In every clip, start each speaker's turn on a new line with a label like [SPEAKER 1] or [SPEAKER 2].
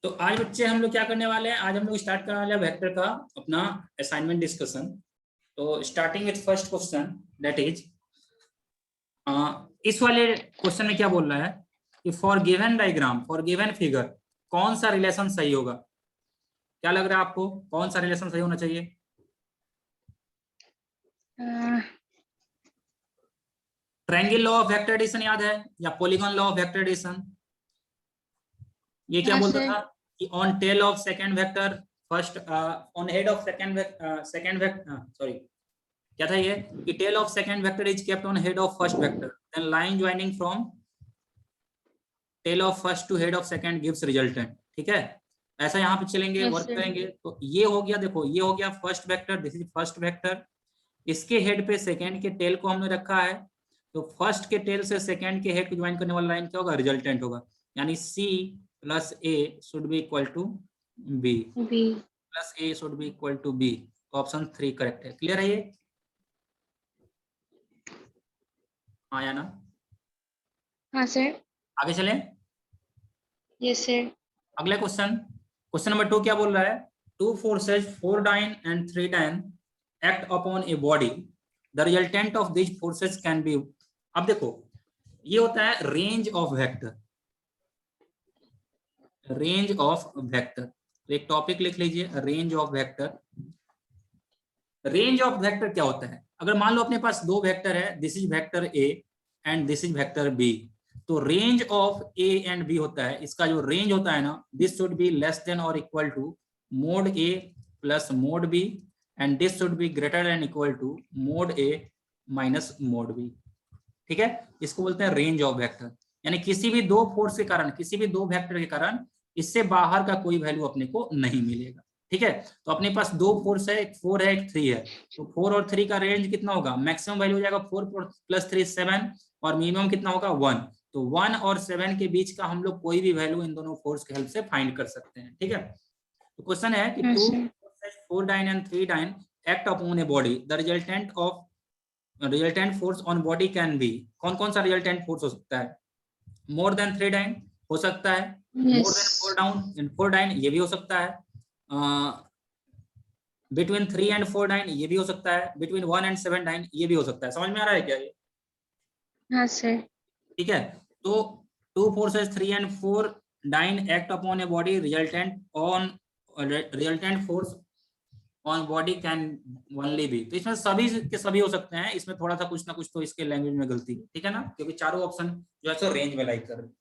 [SPEAKER 1] तो आज बच्चे हम लोग क्या करने वाले हैं, आज हम लोग स्टार्ट करने वाले हैं वेक्टर का अपना असाइनमेंट डिस्कशन। तो starting with first question that is, इस वाले क्वेश्चन में क्या बोल रहा है कि for given diagram for given figure कौन सा रिलेशन सही होगा। क्या लग रहा है आपको, कौन सा रिलेशन सही होना चाहिए? Triangle law of vector addition याद है, या polygon law of vector addition? ये क्या बोलता था कि on tail of second vector first on head of second vector, sorry क्या था ये कि tail of second vector is kept on head of first vector, then line joining from tail of first to head of second gives resultant. ठीक है, ऐसा यहाँ पे चलेंगे, वर्क करेंगे। तो ये हो गया, देखो ये हो गया first vector, this is first vector. इसके हेड पे सेकंड के टेल को हमने रखा है, तो फर्स्ट के टेल से सेकंड के हेड को ज्वाइन करने वाला लाइन क्या होगा, रिजल्टेंट होगा। यानी C plus A should B equal to B, plus A should B equal to B। Option 3 correct है। क्लियर है ये? हाँ या ना?
[SPEAKER 2] हाँ सर।
[SPEAKER 1] आगे चलें।
[SPEAKER 2] Yes sir.
[SPEAKER 1] अगला क्वेश्चन, क्वेश्चन नंबर 2 क्या बोल रहा है? Two forces 4 dyne and 3 dyne act upon a body, the resultant of this forces can be. अब देखो ये होता है range of vector, range of vector. तो एक टॉपिक लिख लीजिए, range of vector. Range of vector क्या होता है? अगर मान लो अपने पास दो वेक्टर है, this is vector A and this is vector B, तो range of A and B होता है, इसका जो रेंज होता है ना, this should be less than और equal to mod A plus mod B, and this should be greater than equal to mod A minus mod B. ठीक है, इसको बोलते हैं रेंज ऑफ वेक्टर। यानी किसी भी दो फोर्स के कारण, किसी भी दो वेक्टर के कारण इससे बाहर का कोई वैल्यू अपने को नहीं मिलेगा। ठीक है, तो अपने पास दो फोर्स है, एक 4 है एक 3 है, तो 4 और 3 का रेंज कितना होगा? मैक्सिमम वैल्यू हो जाएगा 4 प्लस 3 7, और मिनिमम कितना होगा 1। तो 1 और 7 के बीच का हम लोग कोई भी वैल्यू इन दोनों फोर्स के हेल्प से फाइंड कर सकते हैं। ठीक है, तो क्वेश्चन है कि 4 dyne and 3 dyne act upon a body, the resultant force on body can be. कौन कौन सा रिजल्टेंट फोर्स हो सकता है? मोर देन 3 डाइन हो सकता है, more than 4 down in 4 dyne ये भी हो सकता है, बिटवीन 3 एंड 4 डाइन ये भी हो सकता है, बिटवीन 1 एंड 7 डाइन ये भी हो सकता है। समझ में आ रहा है क्या ये?
[SPEAKER 2] हाँ सर।
[SPEAKER 1] ठीक है, तो two forces 3 and 4 dyne act upon a body, resultant force on body can only be. तो इसमें सभी के सभी हो सकते हैं, इसमें थोड़ा सा कुछ ना कुछ तो इसके लैंग्वेज में गलती है। ठीक है ना, क्योंकि चारों ऑप्शन जो है सो रेंज में लाइक कर रहे हैं।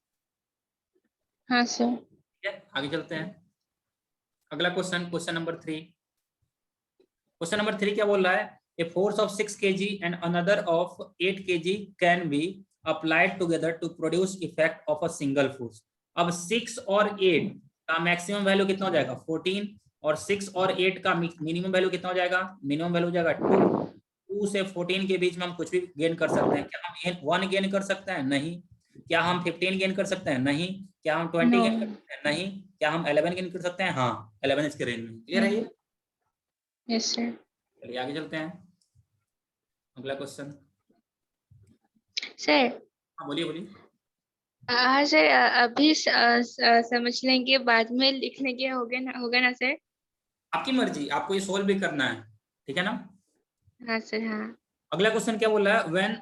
[SPEAKER 2] हाँ सर।
[SPEAKER 1] ठीक है, आगे चलते हैं। अगला question, question number 3। Question number 3 क्या बोल रहा है? A force of 6 kg and another of 8 kg can be applied together to produce effect of a single force. अब 6 और 8 का मैक्सिमम वैल्यू कितना हो जाएगा? 14, और 6 और 8 का मिनिमम वैल्यू कितना हो जाएगा? मिनिमम वैल्यू हो जाएगा 2। 2 से 14 के बीच में हम कुछ भी गेन कर सकते हैं। क्या हम 1 गेन कर सकते हैं? नहीं। क्या हम 15 गेन कर सकते हैं? नहीं। क्या हम 20 गेन कर सकते हैं? नहीं। क्या हम 11 गेन कर सकते हैं? हाँ, 11 इसके रेंज में। क्लियर है ये?
[SPEAKER 2] Yes sir.
[SPEAKER 1] चलिए आगे चलते हैं। अगला क्वेश्चन
[SPEAKER 2] सर।
[SPEAKER 1] हाँ बोलिए बोलिए।
[SPEAKER 2] हाँ सर, अभी समझ लेंगे, बाद में लिख लेंगे, होगा ना सर?
[SPEAKER 1] आपकी मर्जी, आपको ये सोल्व भी करना है। ठीक है ना?
[SPEAKER 2] हाँ सर। हाँ।
[SPEAKER 1] अगला क्वेश्चन क्या बोल रहा है? When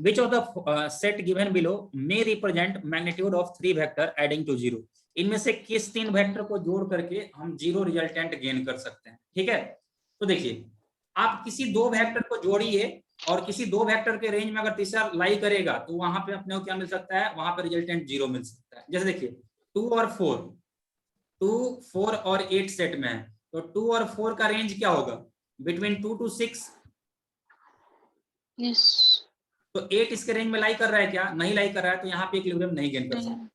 [SPEAKER 1] which of the set given below may represent magnitude of 3 vector adding to 0। इनमें से किस 3 वेक्टर को जोड़ करके हम 0 रिजल्टेंट गेन कर सकते हैं? ठीक है, तो देखिए आप किसी दो वेक्टर को जोड़िए, और किसी दो वेक्टर के रेंज में अगर तीसरा लाई करेगा तो वहां पे अपने को क्या मिल सकता है? वहां पे रिजल्टेंट 0 मिल सकता है। जैसे देखिए 2 और 4, 2, 4 और 8 सेट में है, तो 2 और 4 का रेंज क्या होगा? Between 2 to 6।
[SPEAKER 2] यस।
[SPEAKER 1] तो 8 इसके रेंज में लाई कर रहा है क्या? नहीं लाई कर रहा है, तो यहाँ पे इक्विलिब्रियम नहीं गेन कर सकता।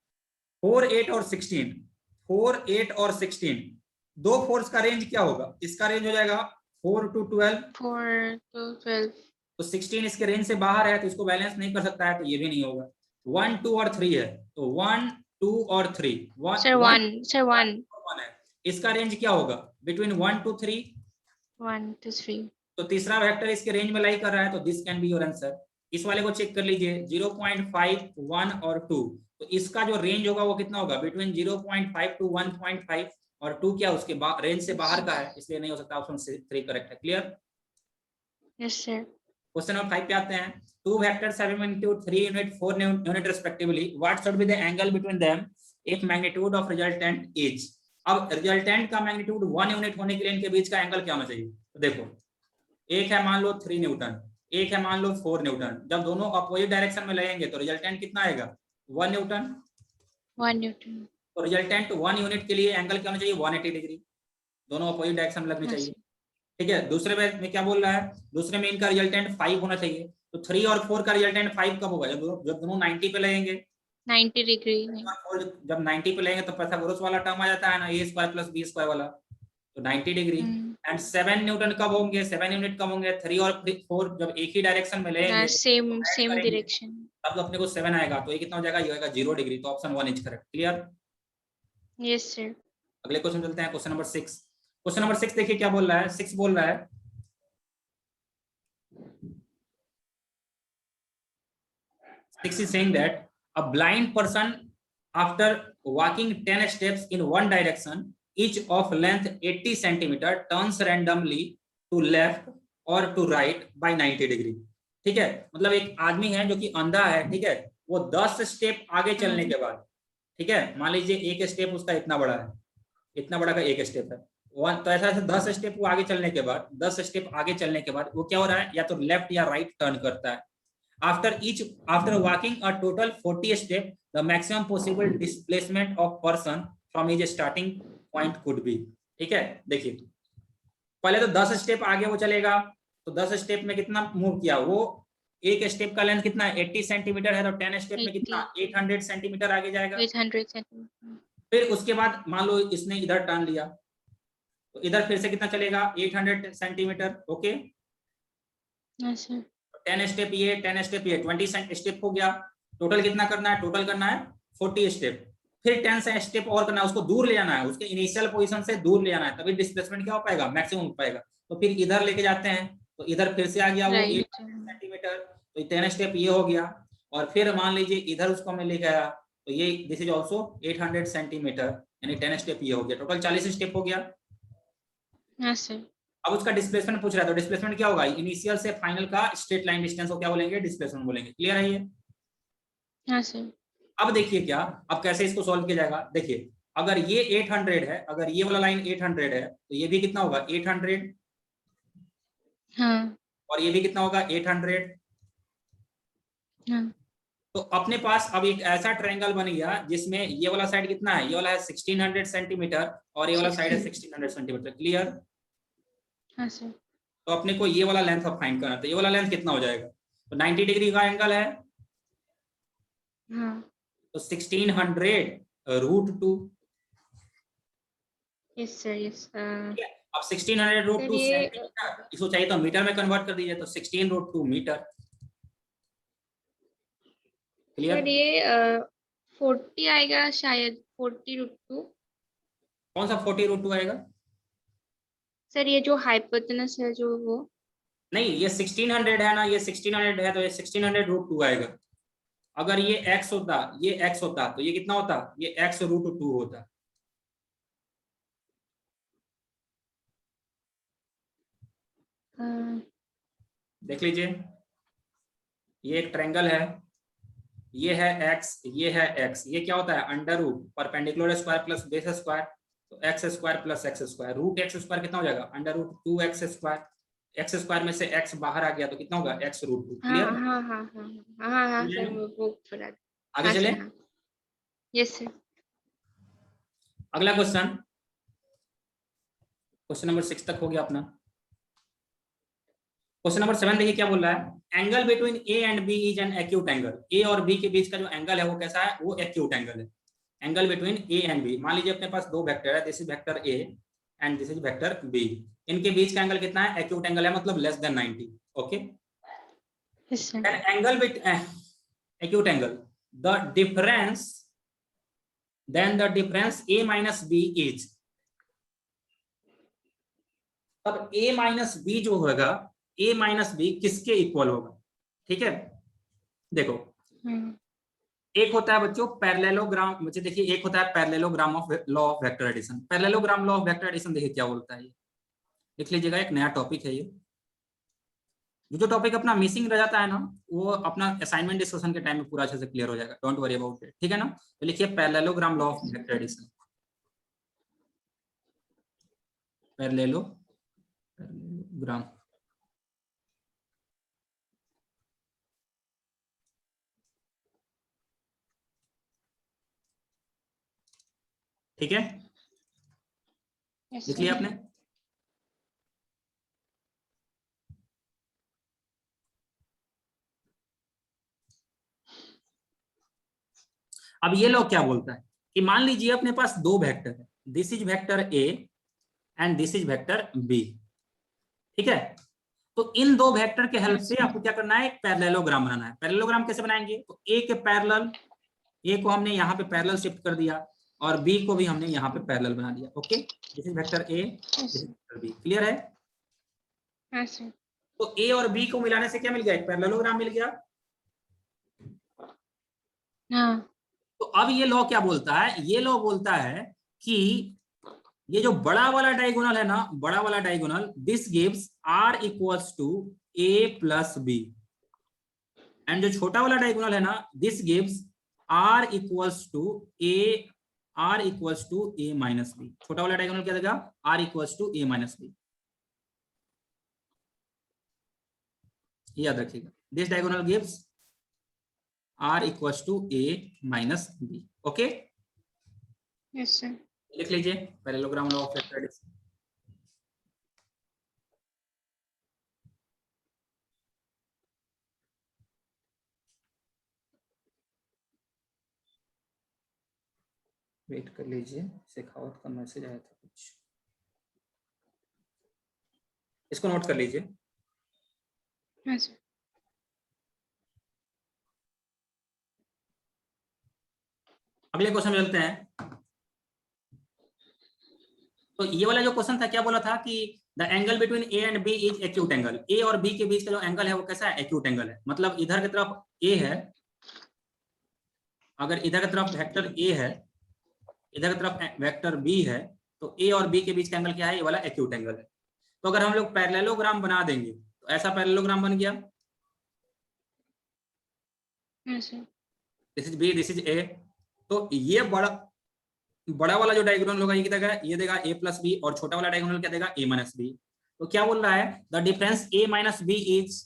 [SPEAKER 1] 4, 8 और 16, 4, 8 और 16 दो फोर्स का रेंज क्या होगा? इसका रेंज हो जाएगा 4 to 12,
[SPEAKER 2] 4 to 12।
[SPEAKER 1] तो 16 इसके रेंज से बाहर है, तो इसको बैलेंस नहीं कर सकता है, तो ये भी नहीं होगा। 1, 2 और 3 है, तो 1, 2 और 3,
[SPEAKER 2] सर 1 सर 1
[SPEAKER 1] है, इसका रेंज क्या होगा? Between 1 to 3,
[SPEAKER 2] 1 to 3।
[SPEAKER 1] तो तीसरा वेक्टर इसके रेंज में लाई कर रहा है, तो this can be your answer. इस वाले को चेक कर लीजिए 0.5, 1 और 2, तो इसका जो रेंज होगा वो कितना होगा, बिटवीन 0.5 टू 1.5, और 2 क्या उसके रेंज से बाहर का है, इसलिए नहीं हो सकता, ऑप्शन 3 करेक्ट है। Clear?
[SPEAKER 2] Yes sir.
[SPEAKER 1] Question number 5 पे आते हैं। Two vectors having magnitude 3 unit 4 unit respectively, what should be the angle between them if magnitude of resultant is. अब रिजल्टेंट का मैग्नीट्यूड 1 यूनिट होने के लिए इनके बीच का एंगल क्या होना चाहिए? तो देखो, एक है मान लो 3 न्यूटन, एक है मान लो 4 न्यूटन, जब दोनों अपोजिट डायरेक्शन में लगेंगे तो रिजल्टेंट कितना आएगा? 1 न्यूटन।
[SPEAKER 2] 1 न्यूटन।
[SPEAKER 1] तो रिजल्टेंट 1 यूनिट के लिए एंगल क्या होना चाहिए? 180 डिग्री, दोनों अपोजिट डायरेक्शन में लगने चाहिए। ठीक है, दूसरे में क्या बोल रहा है? दूसरे में इनका रिजल्टेंट 5 होना चाहिए, तो 3 और 4 का रिजल्टेंट 5 कब होगा? जब दोनों 90 पे लगेंगे।
[SPEAKER 2] 90 डिग्री।
[SPEAKER 1] और जब 90 पे लगेंगे तो पाइथागोरस वाला टर्म आ जाता है ना, a square plus b square वाला, तो 90 डिग्री। एंड 7 न्यूटन कब होंगे? 7 यूनिट कब होंगे? 3 और 4 जब एक ही डायरेक्शन में लगेंगे,
[SPEAKER 2] सेम डायरेक्शन,
[SPEAKER 1] तब अपने को 7 आएगा, तो ये कितना हो जाएगा? ये होगा 0 डिग्री, तो option 1 is correct. Clear?
[SPEAKER 2] Yes sir.
[SPEAKER 1] अगले क्वेश्चन चलते हैं, क्वेश्चन नंबर 6। क्वेश्चन नंबर 6 देखिए क्या बोल रहा है। 6 बोल रहा है, Six is saying that a blind person, after walking 10 steps in one direction, each of length 80 centimeter, turns randomly to left or to right by 90 degree. ठीक है, मतलब एक आदमी है जो कि अंधा है, ठीक है, वो 10 स्टेप आगे चलने के बाद, ठीक है, मान लीजिए एक स्टेप उसका इतना बड़ा है, इतना बड़ा का एक स्टेप है, तो ऐसा 10 स्टेप वो आगे चलने के बाद, 10 स्टेप आगे चलने के बाद वो क्या हो रहा है? या तो लेफ्ट या राइट टर्न करता है। After walking a total 40 steps, the maximum possible displacement of person from his starting point could be. ठीक है, देखिए पहले तो 10 स्टेप आगे वो चलेगा, तो 10 स्टेप में कितना मूव किया वो? एक स्टेप का लेंथ कितना है? 80 सेंटीमीटर है, तो 10 स्टेप में कितना? 800 सेंटीमीटर आगे जाएगा।
[SPEAKER 2] 800 सेंटीमीटर।
[SPEAKER 1] फिर उसके बाद मान लो इसने इधर टर्न लिया, तो इधर फिर से कितना चलेगा? 800 सेंटीमीटर। ओके, 10 स्टेप ये, 10 स्टेप ये, 20 स्टेप हो गया। टोटल कितना करना है? टोटल करना है 40 स्टेप। फिर 10 स्टेप और करना है, उसको दूर ले जाना है, उसके इनिशियल पोजीशन से दूर ले जाना है, तभी डिस्प्लेसमेंट क्या हो पाएगा? मैक्सिमम हो पाएगा। तो फिर इधर लेके जाते हैं, तो इधर फिर से आ गया वो 8 सेंटीमीटर, तो 10 स्टेप ये हो गया। और फिर मान लीजिए इधर उसको मैं लेके आया, तो ये दिस इज ऑल्सो 800 सेंटीमीटर, यानी 10 स्टेप ये हो गया, टोटल 40 स्टेप हो गया। अब उसका डिस्प्लेसमेंट पूछ रहा है, तो डिस्प्लेसमेंट क्या होगा? इनिशियल से फाइनल का स्ट्रेट लाइन डिस्टेंस को क्या बोलेंगे? डिस्प्लेसमेंट बोलेंगे। क्लियर है ये?
[SPEAKER 2] हाँ सर।
[SPEAKER 1] अब देखिए क्या, अब कैसे इसको सॉल्व किया जाएगा। देखिए अगर ये 800 है, अगर ये वाला लाइन 800 है, तो ये भी कितना होगा? 800।
[SPEAKER 2] हाँ।
[SPEAKER 1] और ये भी कितना होगा? 800।
[SPEAKER 2] हाँ।
[SPEAKER 1] तो अपने पास अब एक ऐसा ट्रायंगल बन गया जिसमें ये वाला साइड कितना है? ये वाला है 1600 सेंटीमीटर और ये वाला साइड है 1600 सेंटीमीटर। क्लियर?
[SPEAKER 2] हाँ सर।
[SPEAKER 1] तो अपने को ये वाला लेंथ फाइंड करना, तो ये वाला लेंथ कितना हो जाएगा? तो 90 डिग्री का एंगल है।
[SPEAKER 2] हाँ।
[SPEAKER 1] तो 1600 रूट 2।
[SPEAKER 2] Yes sir. यस।
[SPEAKER 1] अब 1600 रूट 2 सेंटीमीटर, इसको चाहिए तो मीटर में कन्वर्ट कर दीजिए, तो 16 रूट 2 मीटर। क्लियर?
[SPEAKER 2] सर ये 40 आएगा शायद, 40 रूट 2।
[SPEAKER 1] कौन सा 40 रूट 2 आएगा?
[SPEAKER 2] सर ये जो हाइपोटेनस है जो वो
[SPEAKER 1] नहीं, ये 1600 है ना, ये 1600 है, तो ये 1600 रूट 2 आएगा। अगर ये x होता, ये x होता, तो ये कितना होता? ये x रूट 2 होता। देख लीजिए, ये एक ट्रायंगल है, ये है x, ये है x, ये क्या होता है? Under root perpendicular square plus base square, तो x square plus x square, root x square कितना हो जाएगा? Under root 2x square. x square में से x बाहर आ गया, तो कितना होगा? x root 2। क्लियर?
[SPEAKER 2] हाँ हाँ हाँ हाँ हाँ हाँ सर, वो थोड़ा
[SPEAKER 1] आगे चले।
[SPEAKER 2] Yes sir.
[SPEAKER 1] अगला क्वेश्चन, क्वेश्चन नंबर 6 तक हो गया अपना। क्वेश्चन नंबर 7 देखिए क्या बोल रहा है। Angle between A and B is an acute angle. A और बी के बीच का जो एंगल है वो कैसा है? वो एक्यूट एंगल है। Angle between A and B, मान लीजिए अपने पास दो वेक्टर है, this is vector A and this is vector B, इनके बीच का एंगल कितना है? एक्यूट एंगल है, मतलब less than 90। Okay, angle bit acute angle, the difference, then the difference A minus B is. अब a माइनस बी जो होगा, a माइनस बी किसके इक्वल होगा? ठीक है, देखो एक होता है बच्चों पैरेललोग्राम, बच्चे देखिए एक होता है parallelogram of law of vector addition. Parallelogram law of vector addition देखिए क्या बोलता है, ये लिख लीजिएगा, एक नया टॉपिक है ये। जो टॉपिक अपना मिसिंग रह जाता है ना, वो अपना असाइनमेंट डिस्कशन के टाइम में पूरा अच्छे से क्लियर हो जाएगा, डोंट वरी अबाउट इट, ठीक है ना। तो लिखिए parallelogram law of vector addition, parallelogram. ठीक है, लिख लिया आपने। अब ये लॉ क्या बोलता है कि मान लीजिए अपने पास दो वेक्टर है, this is vector A and this is vector B, ठीक है। तो इन दो वेक्टर के हेल्प से आपको क्या करना है, एक पैरेललोग्राम बनाना है। पैरेललोग्राम कैसे बनाएंगे, तो ए के पैरेलल, ए को हमने यहाँ पे पैरेलल शिफ्ट कर दिया और बी को भी हमने यहाँ पे पैरेलल बना दिया। Okay, this is vector A, this is vector B, clear है।
[SPEAKER 2] हाँ सर।
[SPEAKER 1] तो ए और बी को मिलाने से क्या मिल गया, एक पैरेललोग्राम मिल गया।
[SPEAKER 2] हाँ।
[SPEAKER 1] तो अब ये लॉ क्या बोलता है, ये लॉ बोलता है कि ये जो बड़ा वाला डायगोनल है ना, बड़ा वाला diagonal, this gives R equals to A plus B, and जो छोटा वाला डायगोनल है ना, this gives R equals to A, R equals to A minus B. छोटा वाला डायगोनल क्या देगा, R equals to A minus B, याद रखिएगा। This diagonal gives R equals to A minus B. Okay,
[SPEAKER 2] yes sir.
[SPEAKER 1] लिख लीजिए parallelogram law of vector addition. Wait कर लीजिए, शेखावत का मैसेज आया था कुछ, इसको नोट कर लीजिए।
[SPEAKER 2] हाँ सर।
[SPEAKER 1] अगले क्वेश्चन चलते हैं। तो ये वाला जो क्वेश्चन था क्या बोला था कि the angle between A and B is acute angle. A और बी के बीच का जो एंगल है वो कैसा है, एक्यूट एंगल है। मतलब इधर की तरफ ए है, अगर इधर की तरफ वेक्टर ए है, इधर की तरफ वेक्टर बी है, तो ए और बी के बीच का एंगल क्या है, ये वाला एक्यूट एंगल है। तो अगर हम लोग पैरेललोग्राम बना देंगे तो ऐसा पैरेललोग्राम बन गया, this is B, this is A. तो ये बड़ा वाला जो डायगोनल होगा ये देगा, ये देगा ए प्लस बी, और छोटा वाला डायगोनल क्या देगा, ए माइनस बी। तो क्या बोल रहा है, the difference A minus B is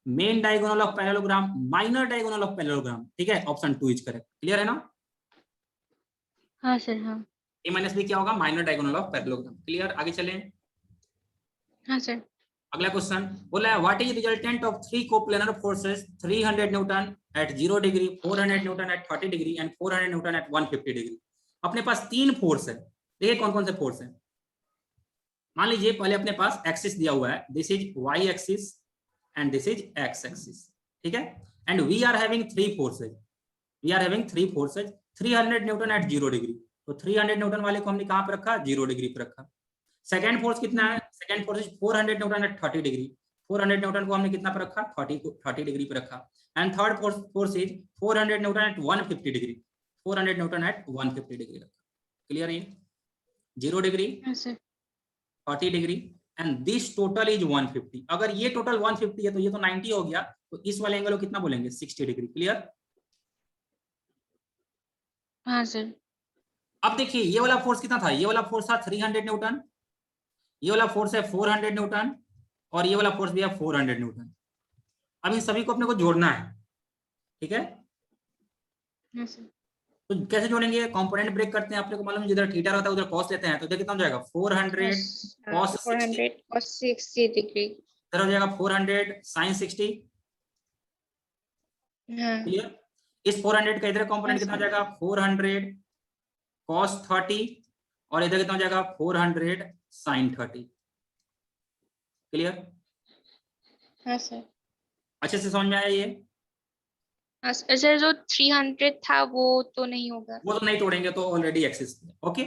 [SPEAKER 1] main diagonal of parallelogram minor diagonal of parallelogram, ठीक है। ऑप्शन 2 इज करेक्ट, क्लियर है ना।
[SPEAKER 2] हाँ सर। हाँ।
[SPEAKER 1] ए माइनस बी क्या होगा, minor diagonal of parallelogram, clear. आगे चलें।
[SPEAKER 2] हाँ सर।
[SPEAKER 1] अगला क्वेश्चन बोला है what is resultant of 3 coplanar forces 300 newton at 0 degree, 400 newton at 30 degree and 400 newton at 150 degree. अपने पास 3 फोर्स है, देखिए कौन कौन से फोर्स है। मान लीजिए पहले अपने पास एक्सिस दिया हुआ है, this is Y axis and this is X axis, ठीक है। And we are having 3 forces, we are having 3 forces 300 newton at 0 degree. तो 300 न्यूटन वाले को हमने कहां पर रखा, 0 डिग्री पर रखा। सेकेंड फोर्स कितना है, second force is 400 newton at 30 degree. 400 newton को हमने कितना पर रखा, 30 डिग्री पर रखा। And third force is 400 newton at 150 degree, 400 newton at 150 degree रखा, क्लियर है। 0 degree, 30 degree and this total is 150। अगर ये टोटल 150 है तो ये तो 90 हो गया, तो इस वाले एंगल को कितना बोलेंगे, 60 डिग्री, क्लियर।
[SPEAKER 2] हाँ सर।
[SPEAKER 1] अब देखिए ये वाला फोर्स कितना था, ये वाला फोर्स था 300 न्यूटन, ये वाला फोर्स है 400 न्यूटन, और ये वाला फोर्स भी है 400 न्यूटन। अब इन सभी को अपने को जोड़ना है, ठीक है। तो कैसे जोड़ेंगे, कंपोनेंट ब्रेक करते हैं। आपने को मालूम है जिधर थीटा रहता है उधर कॉस लेते हैं, तो इधर कितना हो जाएगा 400 cos
[SPEAKER 2] 60 डिग्री,
[SPEAKER 1] इधर हो जाएगा 400 sin 60, क्लियर। इस 400 का इधर कंपोनेंट कितना हो जाएगा 400 cos 30, और इधर कितना हो जाएगा 400 sin 30, क्लियर।
[SPEAKER 2] हाँ सर।
[SPEAKER 1] अच्छे से समझ में आया ये।
[SPEAKER 2] सर जो 300 था वो तो नहीं होगा,
[SPEAKER 1] वो तो नहीं तोड़ेंगे, तो ऑलरेडी एक्सिस, ओके।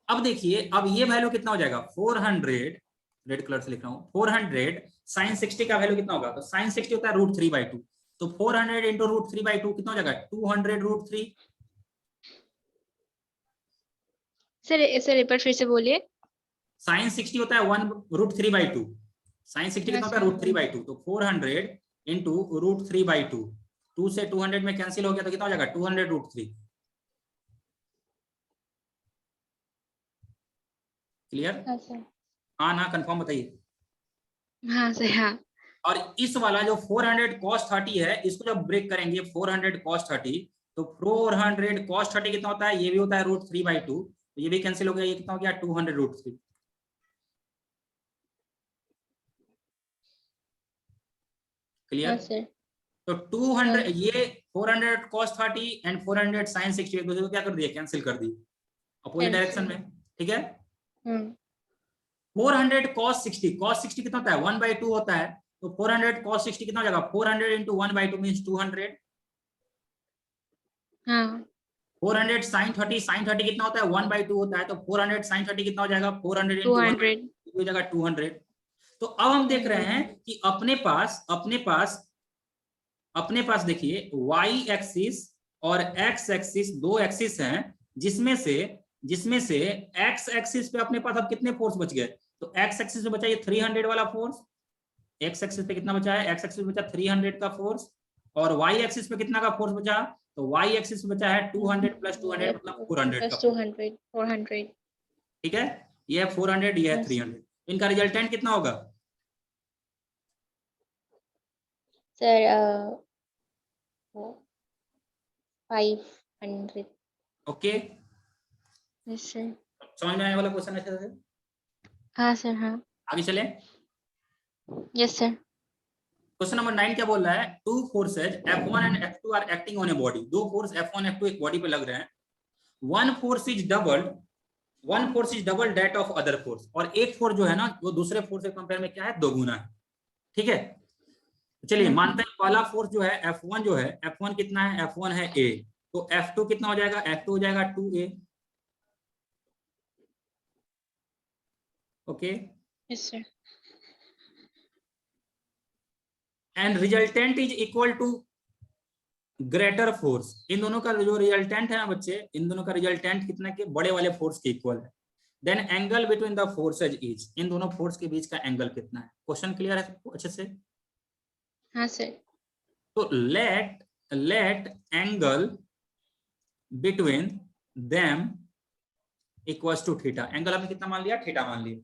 [SPEAKER 1] अब देखिए अब ये वैल्यू कितना हो जाएगा 400, रेड कलर से लिख रहा हूँ, 400 साइन 60 का वैल्यू कितना होगा, तो साइन 60 होता है √3/2, तो 400 इंटू √3/2 कितना हो जाएगा, 200 √3।
[SPEAKER 2] सर एक बार फिर से बोलिए।
[SPEAKER 1] साइन 60 होता है 1 √3/2, साइन 60 कितना होता है
[SPEAKER 2] अच्छा।
[SPEAKER 1] √3/2, तो 400 इंटू √3/2, 2 से 200 में कैंसिल हो गया तो कितना हो जाएगा 200 √3। क्लियर?
[SPEAKER 2] हाँ सर।
[SPEAKER 1] हाँ ना, कंफर्म बताइए।
[SPEAKER 2] हाँ सर हाँ।
[SPEAKER 1] और इस वाला जो 400 cos 30 है, इसको जब ब्रेक करेंगे 400 cos 30, तो 400 cos 30 कितना होता है, ये भी होता है √3/2, तो ये भी कैंसिल हो गया, ये कितना हो गया 200 √3। क्लियर?
[SPEAKER 2] हाँ सर।
[SPEAKER 1] तो 200 ये 400 cos 30 एंड 400 sin 60 एक दूसरे को क्या कर दिए, कैंसिल कर दिए अपोजिट डायरेक्शन में। ठीक है, 400 cos 60 कितना होता है 1/2 होता है, तो 400 cos 60 कितना हो जाएगा, 400 इंटू 1/2 मीन्स 200।
[SPEAKER 2] हाँ
[SPEAKER 1] 400 sin 30 कितना होता है 1/2 होता है, तो 400 sin 30 कितना हो जाएगा, 400 इंटू 1/2 हो जाएगा 200। तो अब हम देख रहे हैं कि अपने पास देखिए y एक्सिस और x एक्सिस, दो एक्सिस हैं, जिसमें से x एक्सिस पे अपने पास अब कितने फोर्स बच गए, तो x एक्सिस पे बचा ये 300 वाला फोर्स, x एक्सिस पे कितना बचा है, x एक्सिस पे बचा 300 का फोर्स, और y एक्सिस पे कितना का फोर्स बचा, तो y एक्सिस पे बचा है 200 + 200 मतलब 400 का फोर्स।
[SPEAKER 2] 400।
[SPEAKER 1] ठीक है, ये है 400, ये है 300, इनका रिजल्टेंट कितना होगा,
[SPEAKER 2] सर 500।
[SPEAKER 1] ओके?
[SPEAKER 2] Yes sir.
[SPEAKER 1] समझ में आने वाला क्वेश्चन है अच्छे से?
[SPEAKER 2] हाँ सर हाँ।
[SPEAKER 1] आगे चले।
[SPEAKER 2] Yes sir.
[SPEAKER 1] क्वेश्चन नंबर 9 क्या बोल रहा है, two forces F1 and F2 are acting on a body, दो फोर्स F1 F2 एक बॉडी पे लग रहे हैं, one force is double that of other force, और एक फोर्स जो है ना वो दूसरे फोर्स के कंपेयर में क्या है, दोगुना है। ठीक है, चलिए मानते हैं पहला फोर्स जो है F1 जो है, F1 कितना है, F1 है A, तो F2 कितना हो जाएगा, F2 हो जाएगा 2A। Okay,
[SPEAKER 2] yes sir.
[SPEAKER 1] And resultant is equal to greater force, इन दोनों का जो रिजल्टेंट है ना बच्चे, इन दोनों का रिजल्टेंट कितना के बड़े वाले फोर्स के इक्वल है, then angle between the forces is, इन दोनों फोर्स के बीच का एंगल कितना है। क्वेश्चन क्लियर है सबको अच्छे से?
[SPEAKER 2] हाँ सर।
[SPEAKER 1] तो let angle between them equals to theta, angle हमने कितना मान लिया, थीटा मान लिया।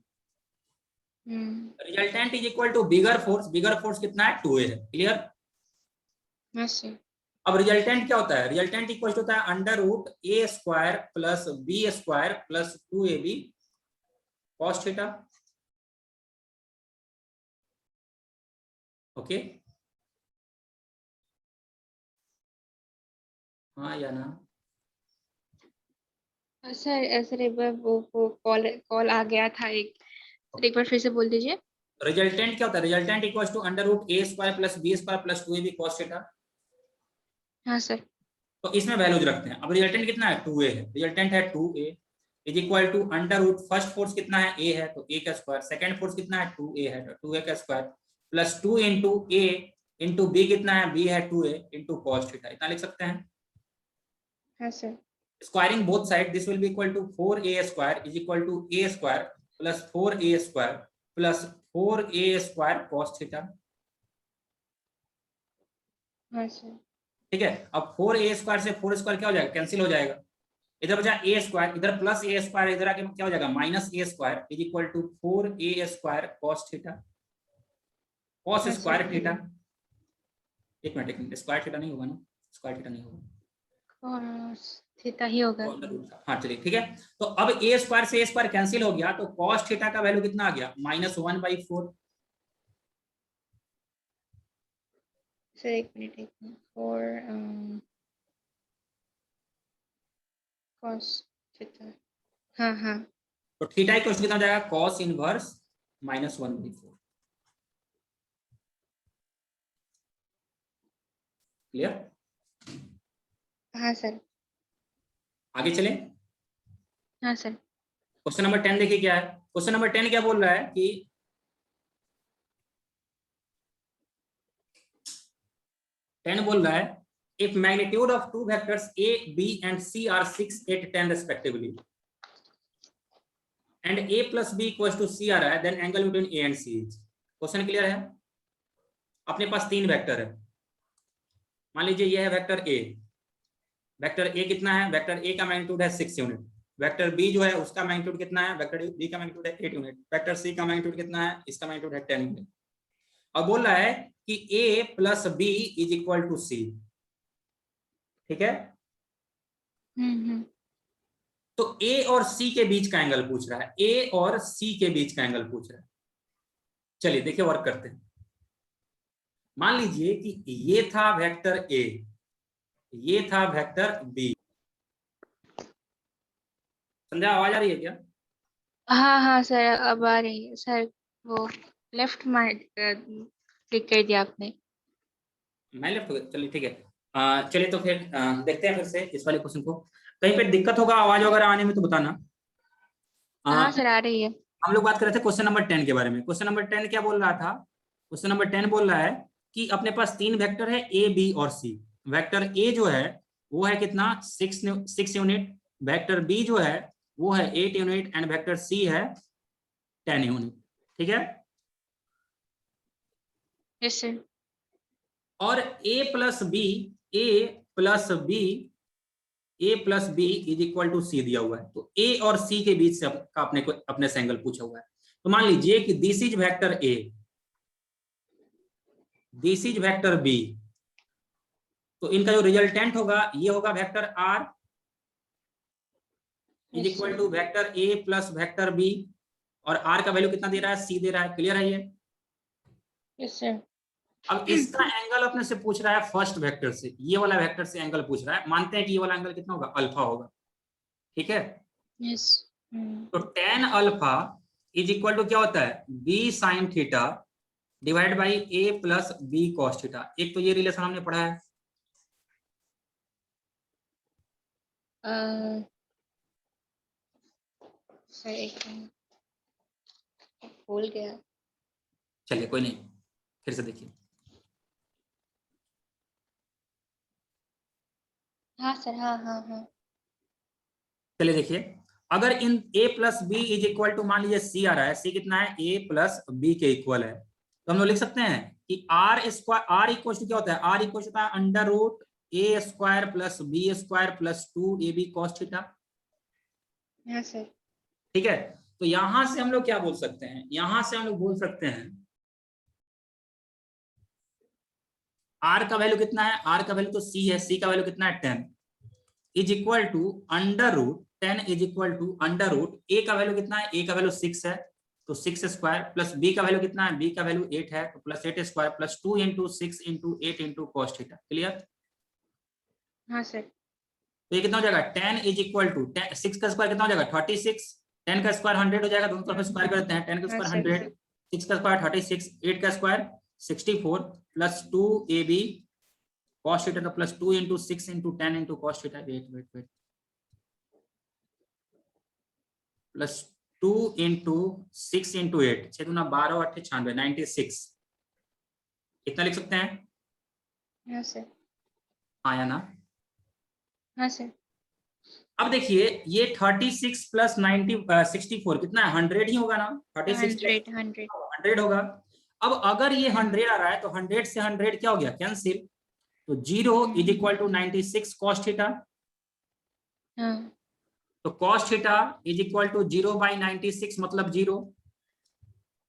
[SPEAKER 1] Resultant is equal to bigger force कितना है, 2A है। क्लियर?
[SPEAKER 2] हाँ सर।
[SPEAKER 1] अब रिजल्टेंट क्या होता है, रिजल्टेंट इक्वल होता है √A² + B² + 2AB cos theta. Okay, हाँ या ना?
[SPEAKER 2] सर सर एक बार वो कॉल आ गया था एक बार फिर से बोल दीजिए।
[SPEAKER 1] रिजल्टेंट क्या होता है, resultant equal to √A² + B² + 2AB cos theta.
[SPEAKER 2] हाँ सर।
[SPEAKER 1] तो इसमें वैल्यूज रखते हैं। अब रिजल्टेंट कितना है, 2A है, रिजल्टेंट है 2A is equal to √ first force कितना है, A है, तो A का स्क्वायर, सेकंड फोर्स कितना है 2A है, तो 2A का square plus 2 into A into B कितना है, B है 2A इंटू cos थीटा, इतना लिख सकते हैं।
[SPEAKER 2] हाँ sir.
[SPEAKER 1] Squaring both sides, this will be equal to 4A² is equal to A² plus 4A² plus 4A² cos theta.
[SPEAKER 2] हाँ sir.
[SPEAKER 1] ठीक है, अब 4A² से 4² क्या हो जाएगा, कैंसिल हो जाएगा, इधर बचा A², इधर प्लस A², इधर आके क्या हो जाएगा -A² is equal to 4A² cos theta, cos square theta. एक मिनट, स्क्वायर थीटा नहीं होगा ना, स्क्वायर थीटा नहीं होगा,
[SPEAKER 2] थीटा ही होगा।
[SPEAKER 1] हाँ चलिए ठीक है। तो अब A² से A² कैंसिल हो गया, तो cos थीटा का वैल्यू कितना आ गया, -1/4।
[SPEAKER 2] सर एक मिनट 4 cos थीटा। हाँ हाँ।
[SPEAKER 1] तो थीटा इक्वल कितना हो जाएगा, cos इनवर्स -1/4। क्लियर?
[SPEAKER 2] हाँ सर।
[SPEAKER 1] आगे चले।
[SPEAKER 2] हाँ सर।
[SPEAKER 1] क्वेश्चन नंबर 10 देखिए क्या है, क्वेश्चन नंबर 10 क्या बोल रहा है कि 10 बोल रहा है if magnitude of two vectors a b and c are 6 8 10 respectively and a plus b equals to c आ रहा है then angle between a and c is। Question clear है? अपने पास तीन वेक्टर है, मान लीजिए ये है वेक्टर ए। वेक्टर ए कितना है? वेक्टर ए का मैग्नीट्यूड है 6 यूनिट। वेक्टर बी जो है उसका मैग्नीट्यूड कितना है? वेक्टर बी का मैग्नीट्यूड है 8 यूनिट। वेक्टर सी का मैग्नीट्यूड कितना है? इसका मैग्नीट्यूड है 10 यूनिट। और बोल रहा है कि A plus B is equal to C. ठीक है, तो ए और सी के बीच का एंगल पूछ रहा है, ए और सी के बीच का एंगल पूछ रहा है। चलिए देखिए वर्क करते हैं। मान लीजिए कि ये था वेक्टर ए, ये था वेक्टर बी। संध्या आवाज आ रही है क्या?
[SPEAKER 2] हाँ हाँ सर, अब आ रही है सर। वो लेफ्ट में क्लिक कर दिया आपने।
[SPEAKER 1] मैं लेफ्ट हो गया, चलिए ठीक है। चलिए तो फिर देखते हैं फिर से इस वाले क्वेश्चन को। कहीं पे दिक्कत होगा आवाज वगैरह आने में तो बताना।
[SPEAKER 2] हाँ सर, आ रही है।
[SPEAKER 1] हम लोग बात कर रहे थे क्वेश्चन नंबर 10 के बारे में। क्वेश्चन नंबर 10 क्या बोल रहा था? क्वेश्चन नंबर 10 बोल रहा है कि अपने पास तीन वेक्टर है ए बी और सी। वेक्टर ए जो है वो है कितना? 6 यूनिट। वेक्टर बी जो है वो है 8 यूनिट एंड वेक्टर सी है 10 यूनिट। ठीक है,
[SPEAKER 2] यस सर।
[SPEAKER 1] और A plus B, A plus B, A plus B is equal to C दिया हुआ है। तो ए और सी के बीच से का अपने से एंगल पूछा हुआ है। तो मान लीजिए कि this is vector A, this is vector B, तो इनका जो रिजल्टेंट होगा ये होगा vector R is equal to vector A plus vector B. और आर का वैल्यू कितना दे रहा है? सी दे रहा है। क्लियर है ये?
[SPEAKER 2] Yes sir.
[SPEAKER 1] अब इसका एंगल अपने से पूछ रहा है फर्स्ट वेक्टर से, ये वाला वेक्टर से एंगल पूछ रहा है। मानते हैं कि ये वाला एंगल कितना होगा? अल्फा होगा। ठीक है,
[SPEAKER 2] यस।
[SPEAKER 1] तो tan alpha is equal to क्या होता है? b sin theta divide by a plus b cos theta. एक तो ये रिलेशन हमने पढ़ा है।
[SPEAKER 2] सर एक मिनट, भूल गया।
[SPEAKER 1] चलिए कोई नहीं, फिर से देखिए।
[SPEAKER 2] हाँ सर, हाँ हाँ हाँ।
[SPEAKER 1] चलिए देखिए, अगर इन a plus B is equal to, मान लीजिए c आ रहा है, c कितना है? a प्लस b के इक्वल है। तो हम लोग लिख सकते हैं कि R square, R equal to क्या होता है? आर इक्वल होता है under root A square plus B square plus 2ab cos theta.
[SPEAKER 2] हाँ सर।
[SPEAKER 1] ठीक है, तो यहां से हम लोग क्या बोल सकते हैं? यहां से हम लोग बोल सकते हैं आर का वैल्यू कितना है? आर का वैल्यू तो सी है, सी का वैल्यू कितना है? 10 is equal to under root 10 is equal to under root A का वैल्यू कितना है? ए का वैल्यू 6 है, तो 6 स्क्वायर प्लस बी का वैल्यू कितना है? बी का वैल्यू 8 है, तो plus 8 square plus 2 into 6 into 8 into cos theta. Clear?
[SPEAKER 2] हाँ सर।
[SPEAKER 1] तो ये कितना हो जाएगा? 10 इज इक्वल टू 6 का स्क्वायर कितना हो जाएगा? 36। 10 का स्क्वायर 100 हो जाएगा, दोनों तरफ स्क्वायर करते हैं। 10 का
[SPEAKER 2] हाँ
[SPEAKER 1] स्क्वायर
[SPEAKER 2] सर।
[SPEAKER 1] 100, 6 का स्क्वायर 36, 8 का square 64 plus 2ab cos theta, तो plus 2 into 6 into 10 into cos theta. Wait plus 2 into 6 into 8, 6 दूना 12 8 96, 96। इतना लिख सकते हैं?
[SPEAKER 2] हाँ सर।
[SPEAKER 1] हाँ या ना?
[SPEAKER 2] हाँ सर।
[SPEAKER 1] अब देखिए ये 36 प्लस 90 64 कितना है? 100 ही होगा ना? 36 प्लस
[SPEAKER 2] 100 100।
[SPEAKER 1] 100 होगा। अब अगर ये 100 आ रहा है तो 100 से 100 क्या हो गया? कैंसिल। तो 0 is equal to 96 cos theta.
[SPEAKER 2] हाँ
[SPEAKER 1] तो cos theta is equal to 0 by 96 मतलब 0।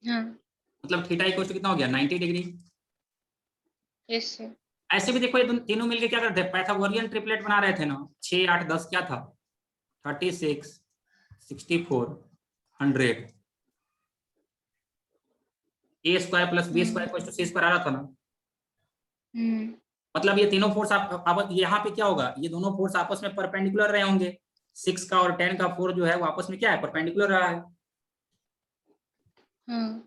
[SPEAKER 2] हाँ।
[SPEAKER 1] मतलब थीटा इक्वल टू कितना हो गया? 90 डिग्री।
[SPEAKER 2] Yes sir.
[SPEAKER 1] ऐसे भी देखो ये तीनों मिलके क्या करते हैं? पाइथागोरियन ट्रिपलेट बना रहे थे ना। 6 8 10 क्या था? 36 64 100। A square plus B square equal to C square आ रहा था ना। मतलब ये तीनों फोर्स आप यहाँ पे क्या होगा? ये दोनों फोर्स आपस में परपेंडिकुलर रहे होंगे। 6 का और 10 का फोर्स जो है वो आपस में क्या है? परपेंडिकुलर रहा है।
[SPEAKER 2] हाँ